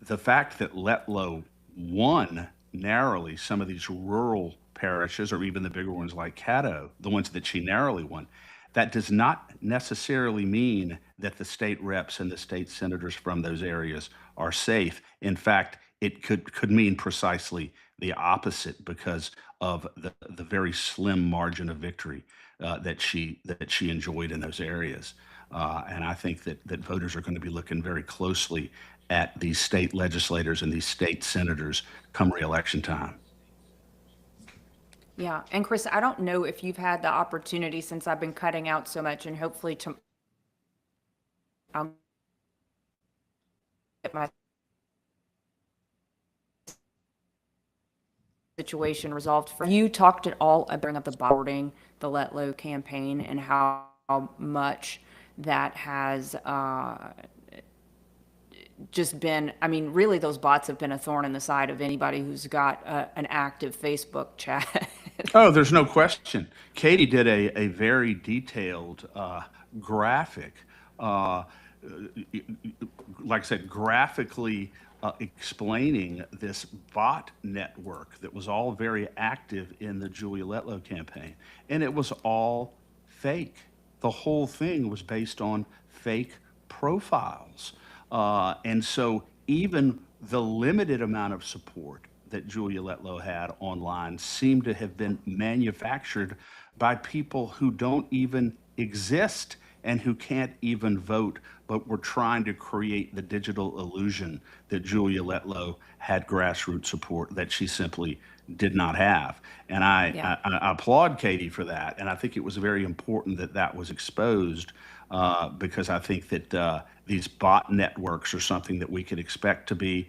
Speaker 1: the fact that Letlow won narrowly some of these rural parishes, or even the bigger ones like Caddo, the ones that she narrowly won, that does not necessarily mean that the state reps and the state senators from those areas are safe. In fact, it could mean precisely the opposite because of the very slim margin of victory that she enjoyed in those areas. And I think that voters are going to be looking very closely at these state legislators and these state senators come reelection time.
Speaker 2: Yeah. And Chris, I don't know if you've had the opportunity since I've been cutting out so much, and hopefully I'll get my situation resolved. For you talked at all about bring up the boarding, the Letlow campaign, and how much that has just been, I mean, really those bots have been a thorn in the side of anybody who's got an active Facebook chat.
Speaker 1: Oh, there's no question. Katie did a very detailed graphic, uh, like I said, graphically explaining this bot network that was all very active in the Julia Letlow campaign. And it was all fake. The whole thing was based on fake profiles. And so even the limited amount of support that Julia Letlow had online seemed to have been manufactured by people who don't even exist and who can't even vote, but were trying to create the digital illusion that Julia Letlow had grassroots support that she simply did not have. And
Speaker 2: Yeah.
Speaker 1: I applaud Katie for that. And I think it was very important that that was exposed because I think that these bot networks are something that we could expect to be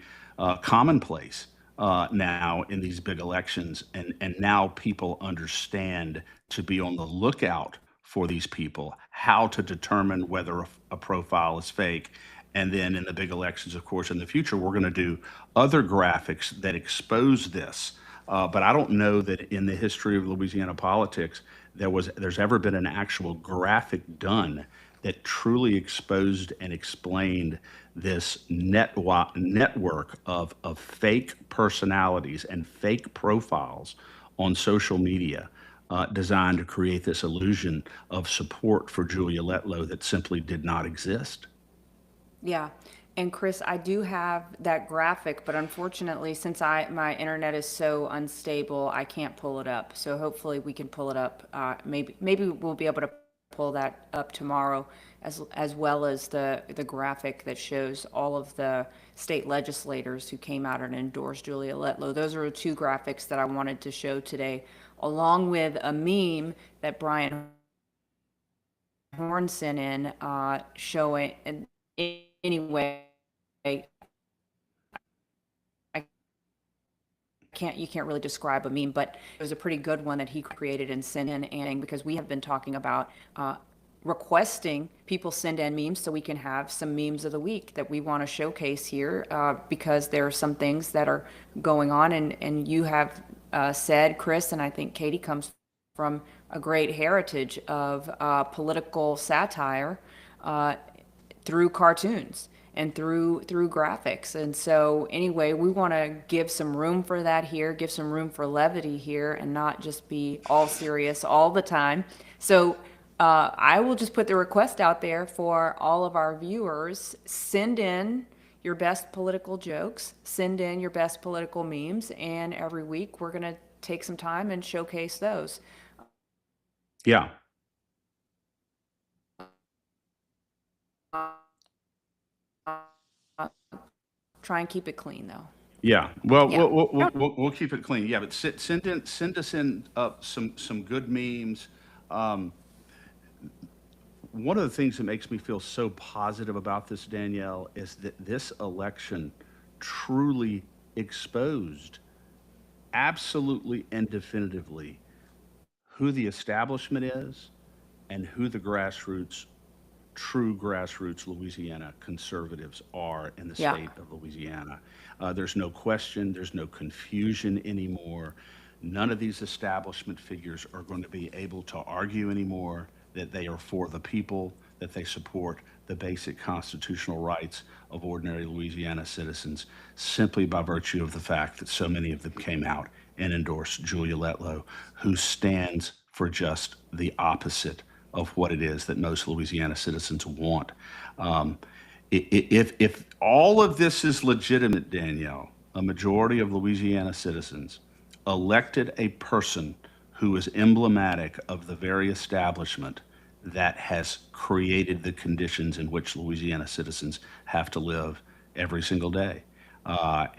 Speaker 1: commonplace now in these big elections. And now people understand to be on the lookout for these people, how to determine whether a profile is fake. And then in the big elections, of course, in the future, we're going to do other graphics that expose this. But I don't know that in the history of Louisiana politics there's ever been an actual graphic done that truly exposed and explained this network of fake personalities and fake profiles on social media designed to create this illusion of support for Julia Letlow that simply did not exist.
Speaker 2: Yeah. And Chris, I do have that graphic, but unfortunately, since my internet is so unstable, I can't pull it up. So hopefully we can pull it up. Maybe we'll be able to pull that up tomorrow, as well as the graphic that shows all of the state legislators who came out and endorsed Julia Letlow. Those are the two graphics that I wanted to show today, along with a meme that Brian Horn sent in showing. And anyway, I can't you can't really describe a meme, but it was a pretty good one that he created and sent in. And because we have been talking about requesting people send in memes so we can have some memes of the week that we want to showcase here, because there are some things that are going on, and you have said, Chris, and I think Katie comes from a great heritage of political satire through cartoons and through graphics. And so anyway, we want to give some room for that here, give some room for levity here, and not just be all serious all the time. So I will just put the request out there for all of our viewers: send in your best political jokes, send in your best political memes, and every week we're going to take some time and showcase those.
Speaker 1: Yeah.
Speaker 2: Try and keep it clean, though.
Speaker 1: Yeah, well,
Speaker 2: Yeah.
Speaker 1: we'll keep it clean. Yeah, but send us in some good memes. Um, One of the things that makes me feel so positive about this, Danielle, is that this election truly exposed absolutely and definitively who the establishment is and who the grassroots, true grassroots Louisiana conservatives are in the
Speaker 2: Yeah.
Speaker 1: state of Louisiana. There's no question, there's no confusion anymore. None of these establishment figures are going to be able to argue anymore that they are for the people, that they support the basic constitutional rights of ordinary Louisiana citizens, simply by virtue of the fact that so many of them came out and endorsed Julia Letlow, who stands for just the opposite of what it is that most Louisiana citizens want. Um, if all of this is legitimate, Danielle, a majority of Louisiana citizens, elected a person who is emblematic of the very establishment that has created the conditions in which Louisiana citizens have to live every single day. I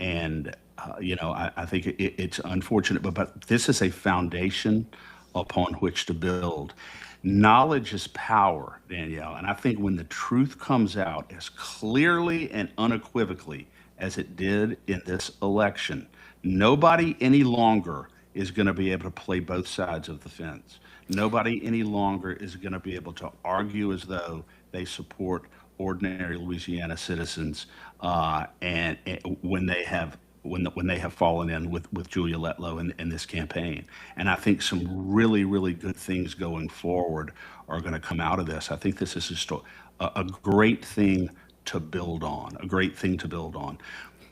Speaker 1: think it's unfortunate, but this is a foundation upon which to build. Knowledge is power, Danielle. And I think when the truth comes out as clearly and unequivocally as it did in this election, nobody any longer is going to be able to play both sides of the fence. Nobody any longer is going to be able to argue as though they support ordinary Louisiana citizens, and when they have when they have fallen in with Julia Letlow in this campaign. And I think some really, really good things going forward are going to come out of this. I think this is just a great thing to build on, a great thing to build on.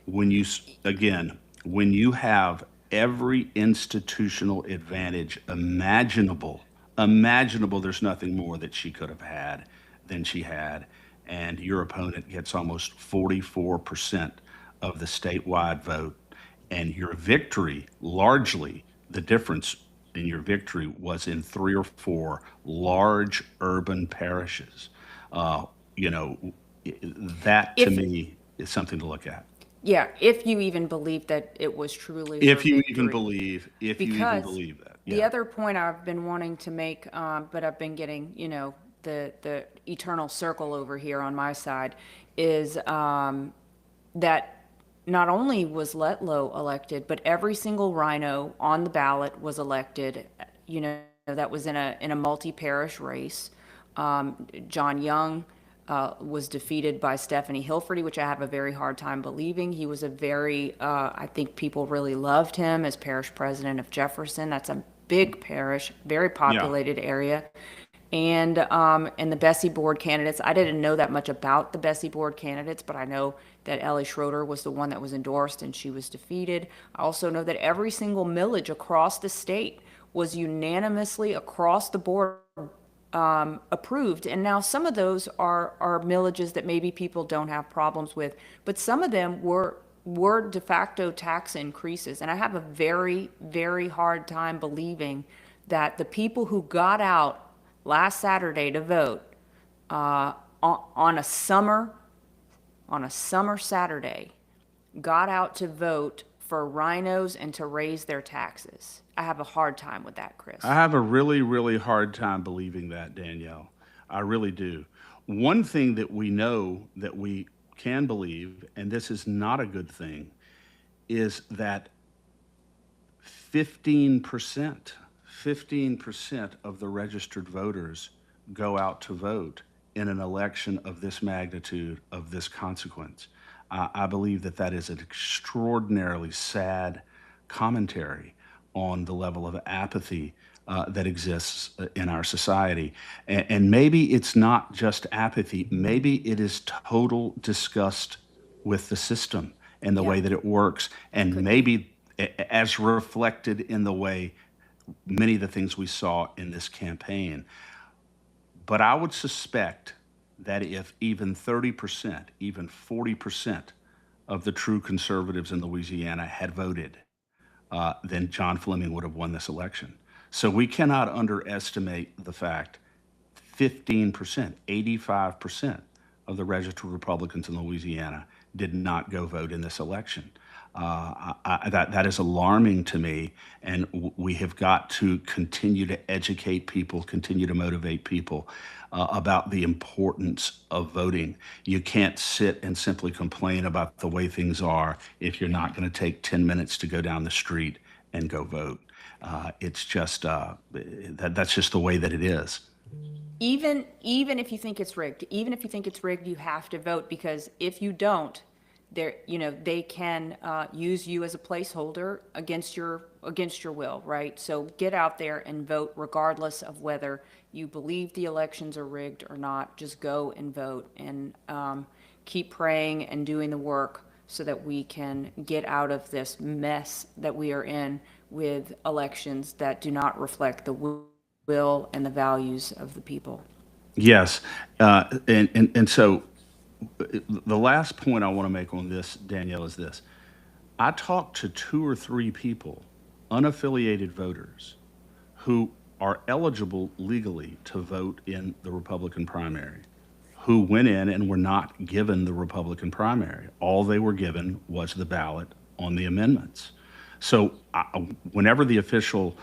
Speaker 1: When you, again, when you have every institutional advantage imaginable, there's nothing more that she could have had than she had. And your opponent gets almost 44% of the statewide vote. And your victory, largely, the difference in your victory was in three or four large urban parishes. Uh, you know, that to
Speaker 2: If,
Speaker 1: me is something to look at.
Speaker 2: yeah, if you even believe that it was truly her victory.
Speaker 1: If you even
Speaker 2: Because
Speaker 1: believe that,
Speaker 2: the
Speaker 1: yeah.
Speaker 2: other point I've been wanting to make, but I've been getting, the eternal circle over here on my side, is that not only was Letlow elected, but every single rhino on the ballot was elected, that was in a multi-parish race. John Young was defeated by Stephanie Hilferty, which I have a very hard time believing. He was I think people really loved him as parish president of Jefferson. That's a big parish, very
Speaker 1: Yeah.
Speaker 2: populated area. And the Bessie Board candidates, I didn't know that much about the Bessie Board candidates, but I know that Ellie Schroeder was the one that was endorsed and she was defeated. I also know that every single millage across the state was unanimously across the board approved. And now some of those are millages that maybe people don't have problems with, but some of them were de facto tax increases. And I have a very, very hard time believing that the people who got out last Saturday to vote on a summer Saturday got out to vote for rhinos and to raise their taxes. I have a hard time with that,
Speaker 1: I
Speaker 2: Chris.
Speaker 1: have a really, really hard time believing that, Danielle. I really do. One thing that we know that we can believe, and this is not a good thing, is that 15%, 15% of the registered voters go out to vote in an election of this magnitude, of this consequence. I believe that that is an extraordinarily sad commentary on the level of apathy that exists in our society. And maybe it's not just apathy, maybe it is total disgust with the system and the
Speaker 2: Yeah,
Speaker 1: way that it works, and
Speaker 2: could be.
Speaker 1: maybe as reflected in the way many of the things we saw in this campaign. But I would suspect that if even 30%, even 40% of the true conservatives in Louisiana had voted, then John Fleming would have won this election. So we cannot underestimate the fact 15%, 85% of the registered Republicans in Louisiana did not go vote in this election. That is alarming to me, and we have got to continue to educate people, continue to motivate people about the importance of voting. You can't sit and simply complain about the way things are if you're not going to take 10 minutes to go down the street and go vote. It's just that's just the way that it is.
Speaker 2: Even if you think it's rigged, even if you think it's rigged, you have to vote, because if you don't, they can use you as a placeholder against your will, right? So get out there and vote regardless of whether you believe the elections are rigged or not. Just go and vote, and keep praying and doing the work so that we can get out of this mess that we are in with elections that do not reflect the will and the values of the people.
Speaker 1: Yes, and so the last point I want to make on this, Danielle, is this. I talked to 2 or 3 people, unaffiliated voters, who are eligible legally to vote in the Republican primary, who went in and were not given the Republican primary. All they were given was the ballot on the amendments. So, whenever the official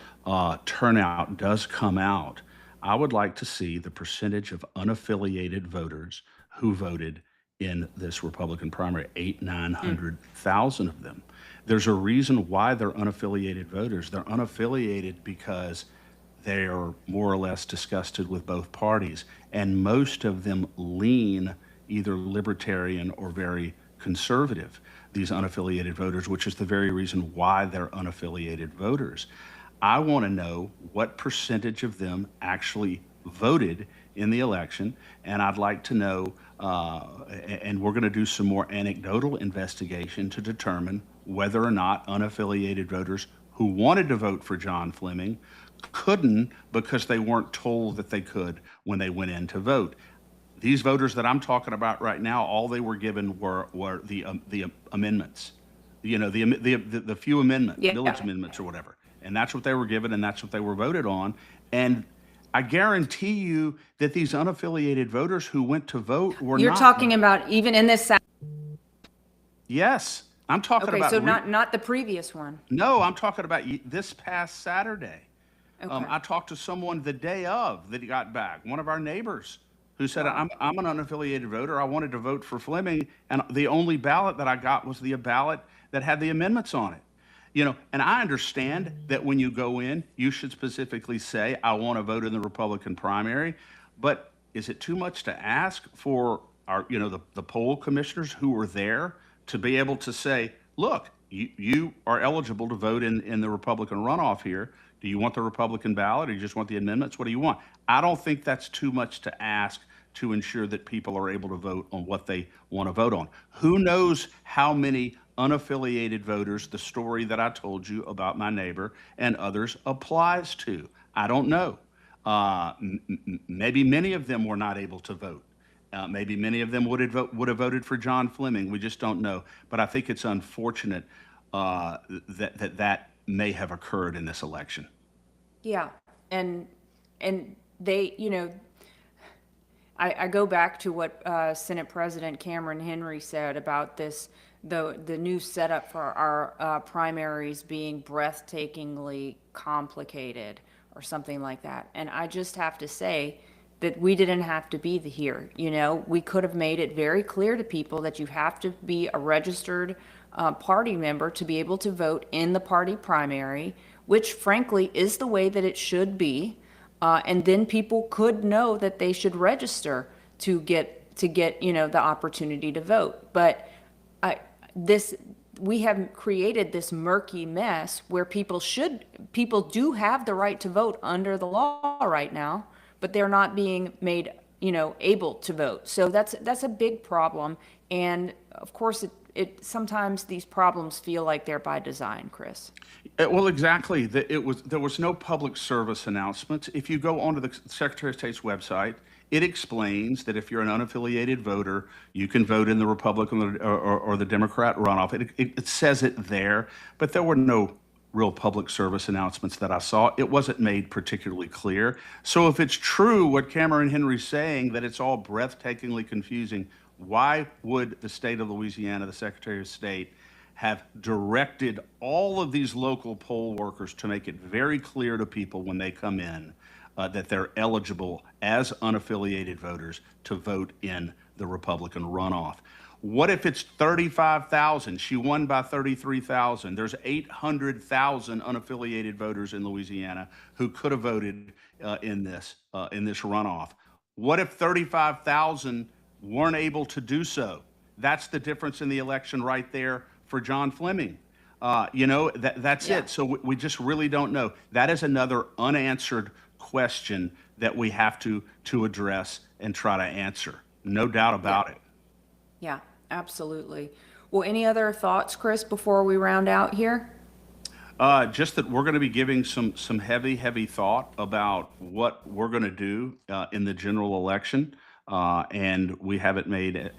Speaker 1: turnout does come out, I would like to see the percentage of unaffiliated voters who voted in this Republican primary, 900,000 of them. There's a reason why they're unaffiliated voters. They're unaffiliated because they are more or less disgusted with both parties, and most of them lean either libertarian or very conservative, these unaffiliated voters, which is the very reason why they're unaffiliated voters. I want to know what percentage of them actually voted in the election, and I'd like to know, and we're going to do some more anecdotal investigation to determine whether or not unaffiliated voters who wanted to vote for John Fleming couldn't because they weren't told that they could when they went in to vote. These voters that I'm talking about right now, all they were given were the amendments, the few amendments,
Speaker 2: Yeah.
Speaker 1: village amendments or whatever, and that's what they were given, and that's what they were voted on. And I guarantee you that these unaffiliated voters who went to vote were
Speaker 2: You're
Speaker 1: not.
Speaker 2: talking about even in this,
Speaker 1: Yes, I'm talking
Speaker 2: okay,
Speaker 1: about.
Speaker 2: so not the previous one.
Speaker 1: No, I'm talking about this past Saturday.
Speaker 2: Okay.
Speaker 1: I talked to someone the day of that he got back, one of our neighbors, who said, I'm an unaffiliated voter. I wanted to vote for Fleming, and the only ballot that I got was the ballot that had the amendments on it. And I understand that when you go in, you should specifically say, I want to vote in the Republican primary. But is it too much to ask for the poll commissioners who were there to be able to say, look, you are eligible to vote in the Republican runoff here. Do you want the Republican ballot, or you just want the amendments? What do you want? I don't think that's too much to ask to ensure that people are able to vote on what they want to vote on. Who knows how many unaffiliated voters the story that I told you about my neighbor and others applies to? I don't know. Maybe many of them were not able to vote. Maybe many of them would have voted for John Fleming. We just don't know. But I think it's unfortunate that may have occurred in this election.
Speaker 2: Yeah, and they, I go back to what Senate President Cameron Henry said about the new setup for our primaries being breathtakingly complicated or something like that. And I just have to say that we didn't have to be here. We could have made it very clear to people that you have to be a registered party member to be able to vote in the party primary, which frankly is the way that it should be. And then people could know that they should register to get the opportunity to vote. But we have created this murky mess where people do have the right to vote under the law right now, but they're not being made able to vote. So that's a big problem. And of course it sometimes these problems feel like they're by design, Chris.
Speaker 1: Well, exactly. There was no public service announcements. If you go onto the Secretary of State's website, it explains that if you're an unaffiliated voter, you can vote in the Republican or the Democrat runoff. It says it there, but there were no real public service announcements that I saw. It wasn't made particularly clear. So if it's true what Cameron Henry's saying, that it's all breathtakingly confusing, why would the state of Louisiana, the Secretary of State, have directed all of these local poll workers to make it very clear to people when they come in that they're eligible as unaffiliated voters to vote in the Republican runoff? What if it's 35,000? She won by 33,000. There's 800,000 unaffiliated voters in Louisiana who could have voted in this runoff. What if 35,000 weren't able to do so? That's the difference in the election right there for John Fleming. That's
Speaker 2: Yeah.
Speaker 1: it. So we just really don't know. That is another unanswered question that we have to address and try to answer. No doubt about it.
Speaker 2: Yeah, absolutely. Well, any other thoughts, Chris, before we round out here?
Speaker 1: Just that we're going to be giving some heavy thought about what we're going to do in the general election. and we haven't made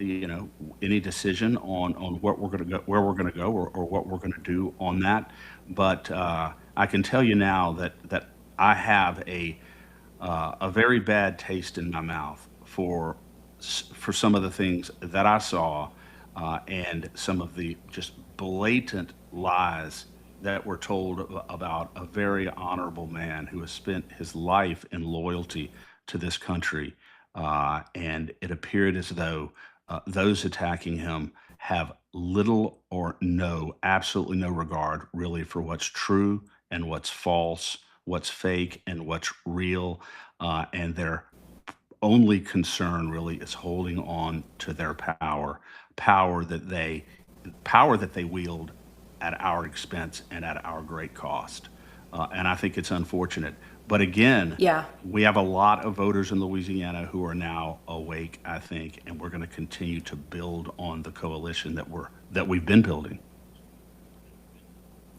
Speaker 1: any decision on what we're going to go, where we're going to go, or what we're going to do on that. But I can tell you now that I have a very bad taste in my mouth for some of the things that I saw, and some of the just blatant lies that were told about a very honorable man who has spent his life in loyalty to this country. And it appeared as though those attacking him have little or no, absolutely no regard really for what's true and what's false, what's fake and what's real. And their only concern really is holding on to their power that they power that they wield at our expense and at our great cost. And I think it's unfortunate. But again,
Speaker 2: Yeah.
Speaker 1: we have a lot of voters in Louisiana who are now awake, I think, and we're going to continue to build on the coalition that we've been building.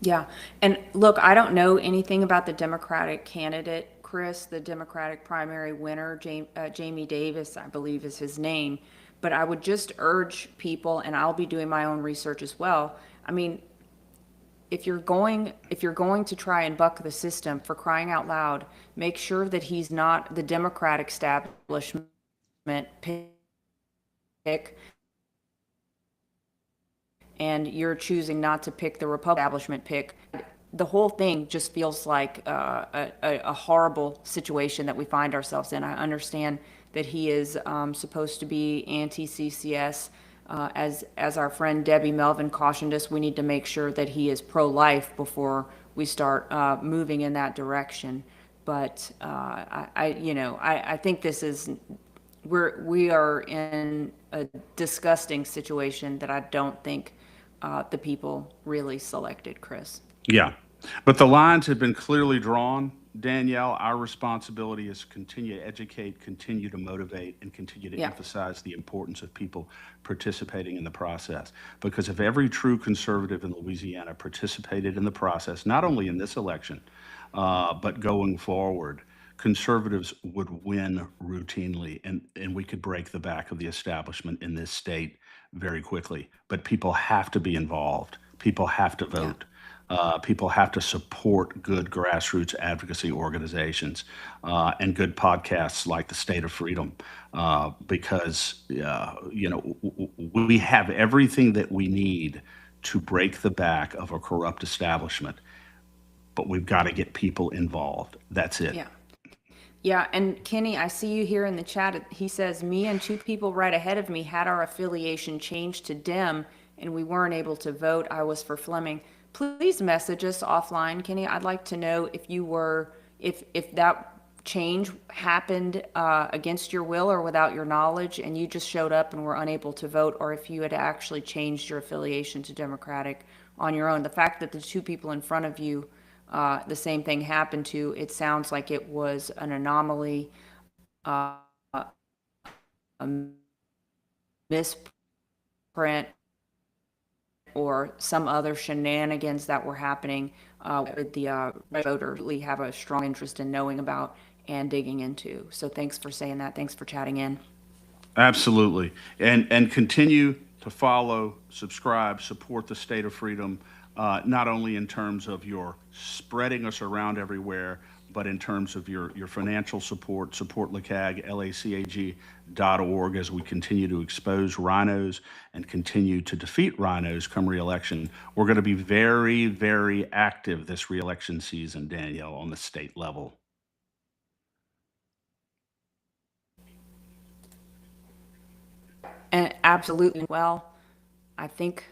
Speaker 2: Yeah. And look, I don't know anything about the Democratic candidate, Chris, the Democratic primary winner, Jamie Davis, I believe is his name. But I would just urge people, and I'll be doing my own research as well. I mean, if you're going to try and buck the system, for crying out loud, make sure that he's not the Democratic establishment pick, and you're choosing not to pick the Republican establishment pick. The whole thing just feels like a horrible situation that we find ourselves in. I understand that he is supposed to be anti-CCS. As our friend Debbie Melvin cautioned us, we need to make sure that he is pro-life before we start moving in that direction. But I think this is we are in a disgusting situation that I don't think the people really selected, Chris.
Speaker 1: Yeah. But the lines have been clearly drawn, Danielle. Our responsibility is to continue to educate, continue to motivate, and continue to
Speaker 2: Yeah.
Speaker 1: emphasize the importance of people participating in the process. Because if every true conservative in Louisiana participated in the process, not only in this election, but going forward, conservatives would win routinely, and we could break the back of the establishment in this state very quickly. But people have to be involved, people have to
Speaker 2: Yeah.
Speaker 1: vote. People have to support good grassroots advocacy organizations, and good podcasts like the State of Freedom, because we have everything that we need to break the back of a corrupt establishment, but we've got to get people involved. That's it.
Speaker 2: Yeah. Yeah, and Kenny, I see you here in the chat. He says, me and two people right ahead of me had our affiliation changed to Dem, and we weren't able to vote. I was for Fleming. Please message us offline, Kenny. I'd like to know if you were, if that change happened against your will or without your knowledge, and you just showed up and were unable to vote, or if you had actually changed your affiliation to Democratic on your own. The fact that the two people in front of you the same thing happened to, it sounds like it was an anomaly, uh, a misprint, or some other shenanigans that were happening with the voters we have a strong interest in knowing about and digging into. So thanks for saying that. Thanks for chatting in.
Speaker 1: Absolutely. And continue to follow, subscribe, support the State of Freedom, not only in terms of your spreading us around everywhere, but in terms of your financial support. Support LACAG, LACAG.org, as we continue to expose rhinos and continue to defeat rhinos come reelection. We're going to be very, very active this reelection season, Danielle, on the state level.
Speaker 2: And absolutely. Well, I think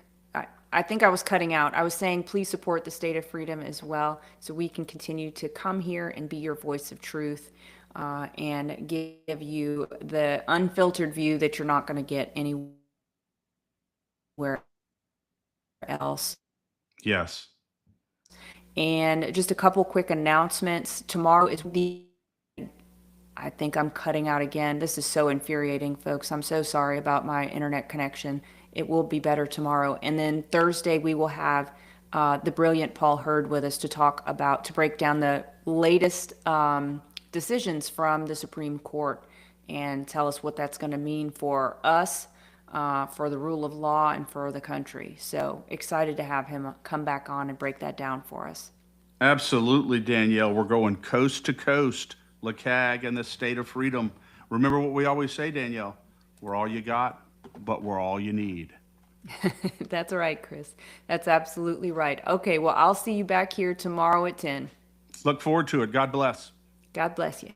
Speaker 2: I was cutting out. I was saying please support the State of Freedom as well, so we can continue to come here and be your voice of truth, and give you the unfiltered view that you're not going to get anywhere else.
Speaker 1: Yes.
Speaker 2: And just a couple quick announcements. Tomorrow is the I think I'm cutting out again. This is so infuriating, folks. I'm so sorry about my internet connection. It will be better tomorrow. And then Thursday, we will have the brilliant Paul Hurd with us to break down the latest decisions from the Supreme Court. and tell us what that's going to mean for us, for the rule of law, and for the country. So excited to have him come back on and break that down for us.
Speaker 1: Absolutely, Danielle. We're going coast to coast, LeCag and the state of freedom. Remember what we always say, Danielle. We're all you got, but we're all you need.
Speaker 2: That's right, Chris. That's absolutely right. Okay, well, I'll see you back here tomorrow at 10.
Speaker 1: Look forward to it. God bless.
Speaker 2: God bless you.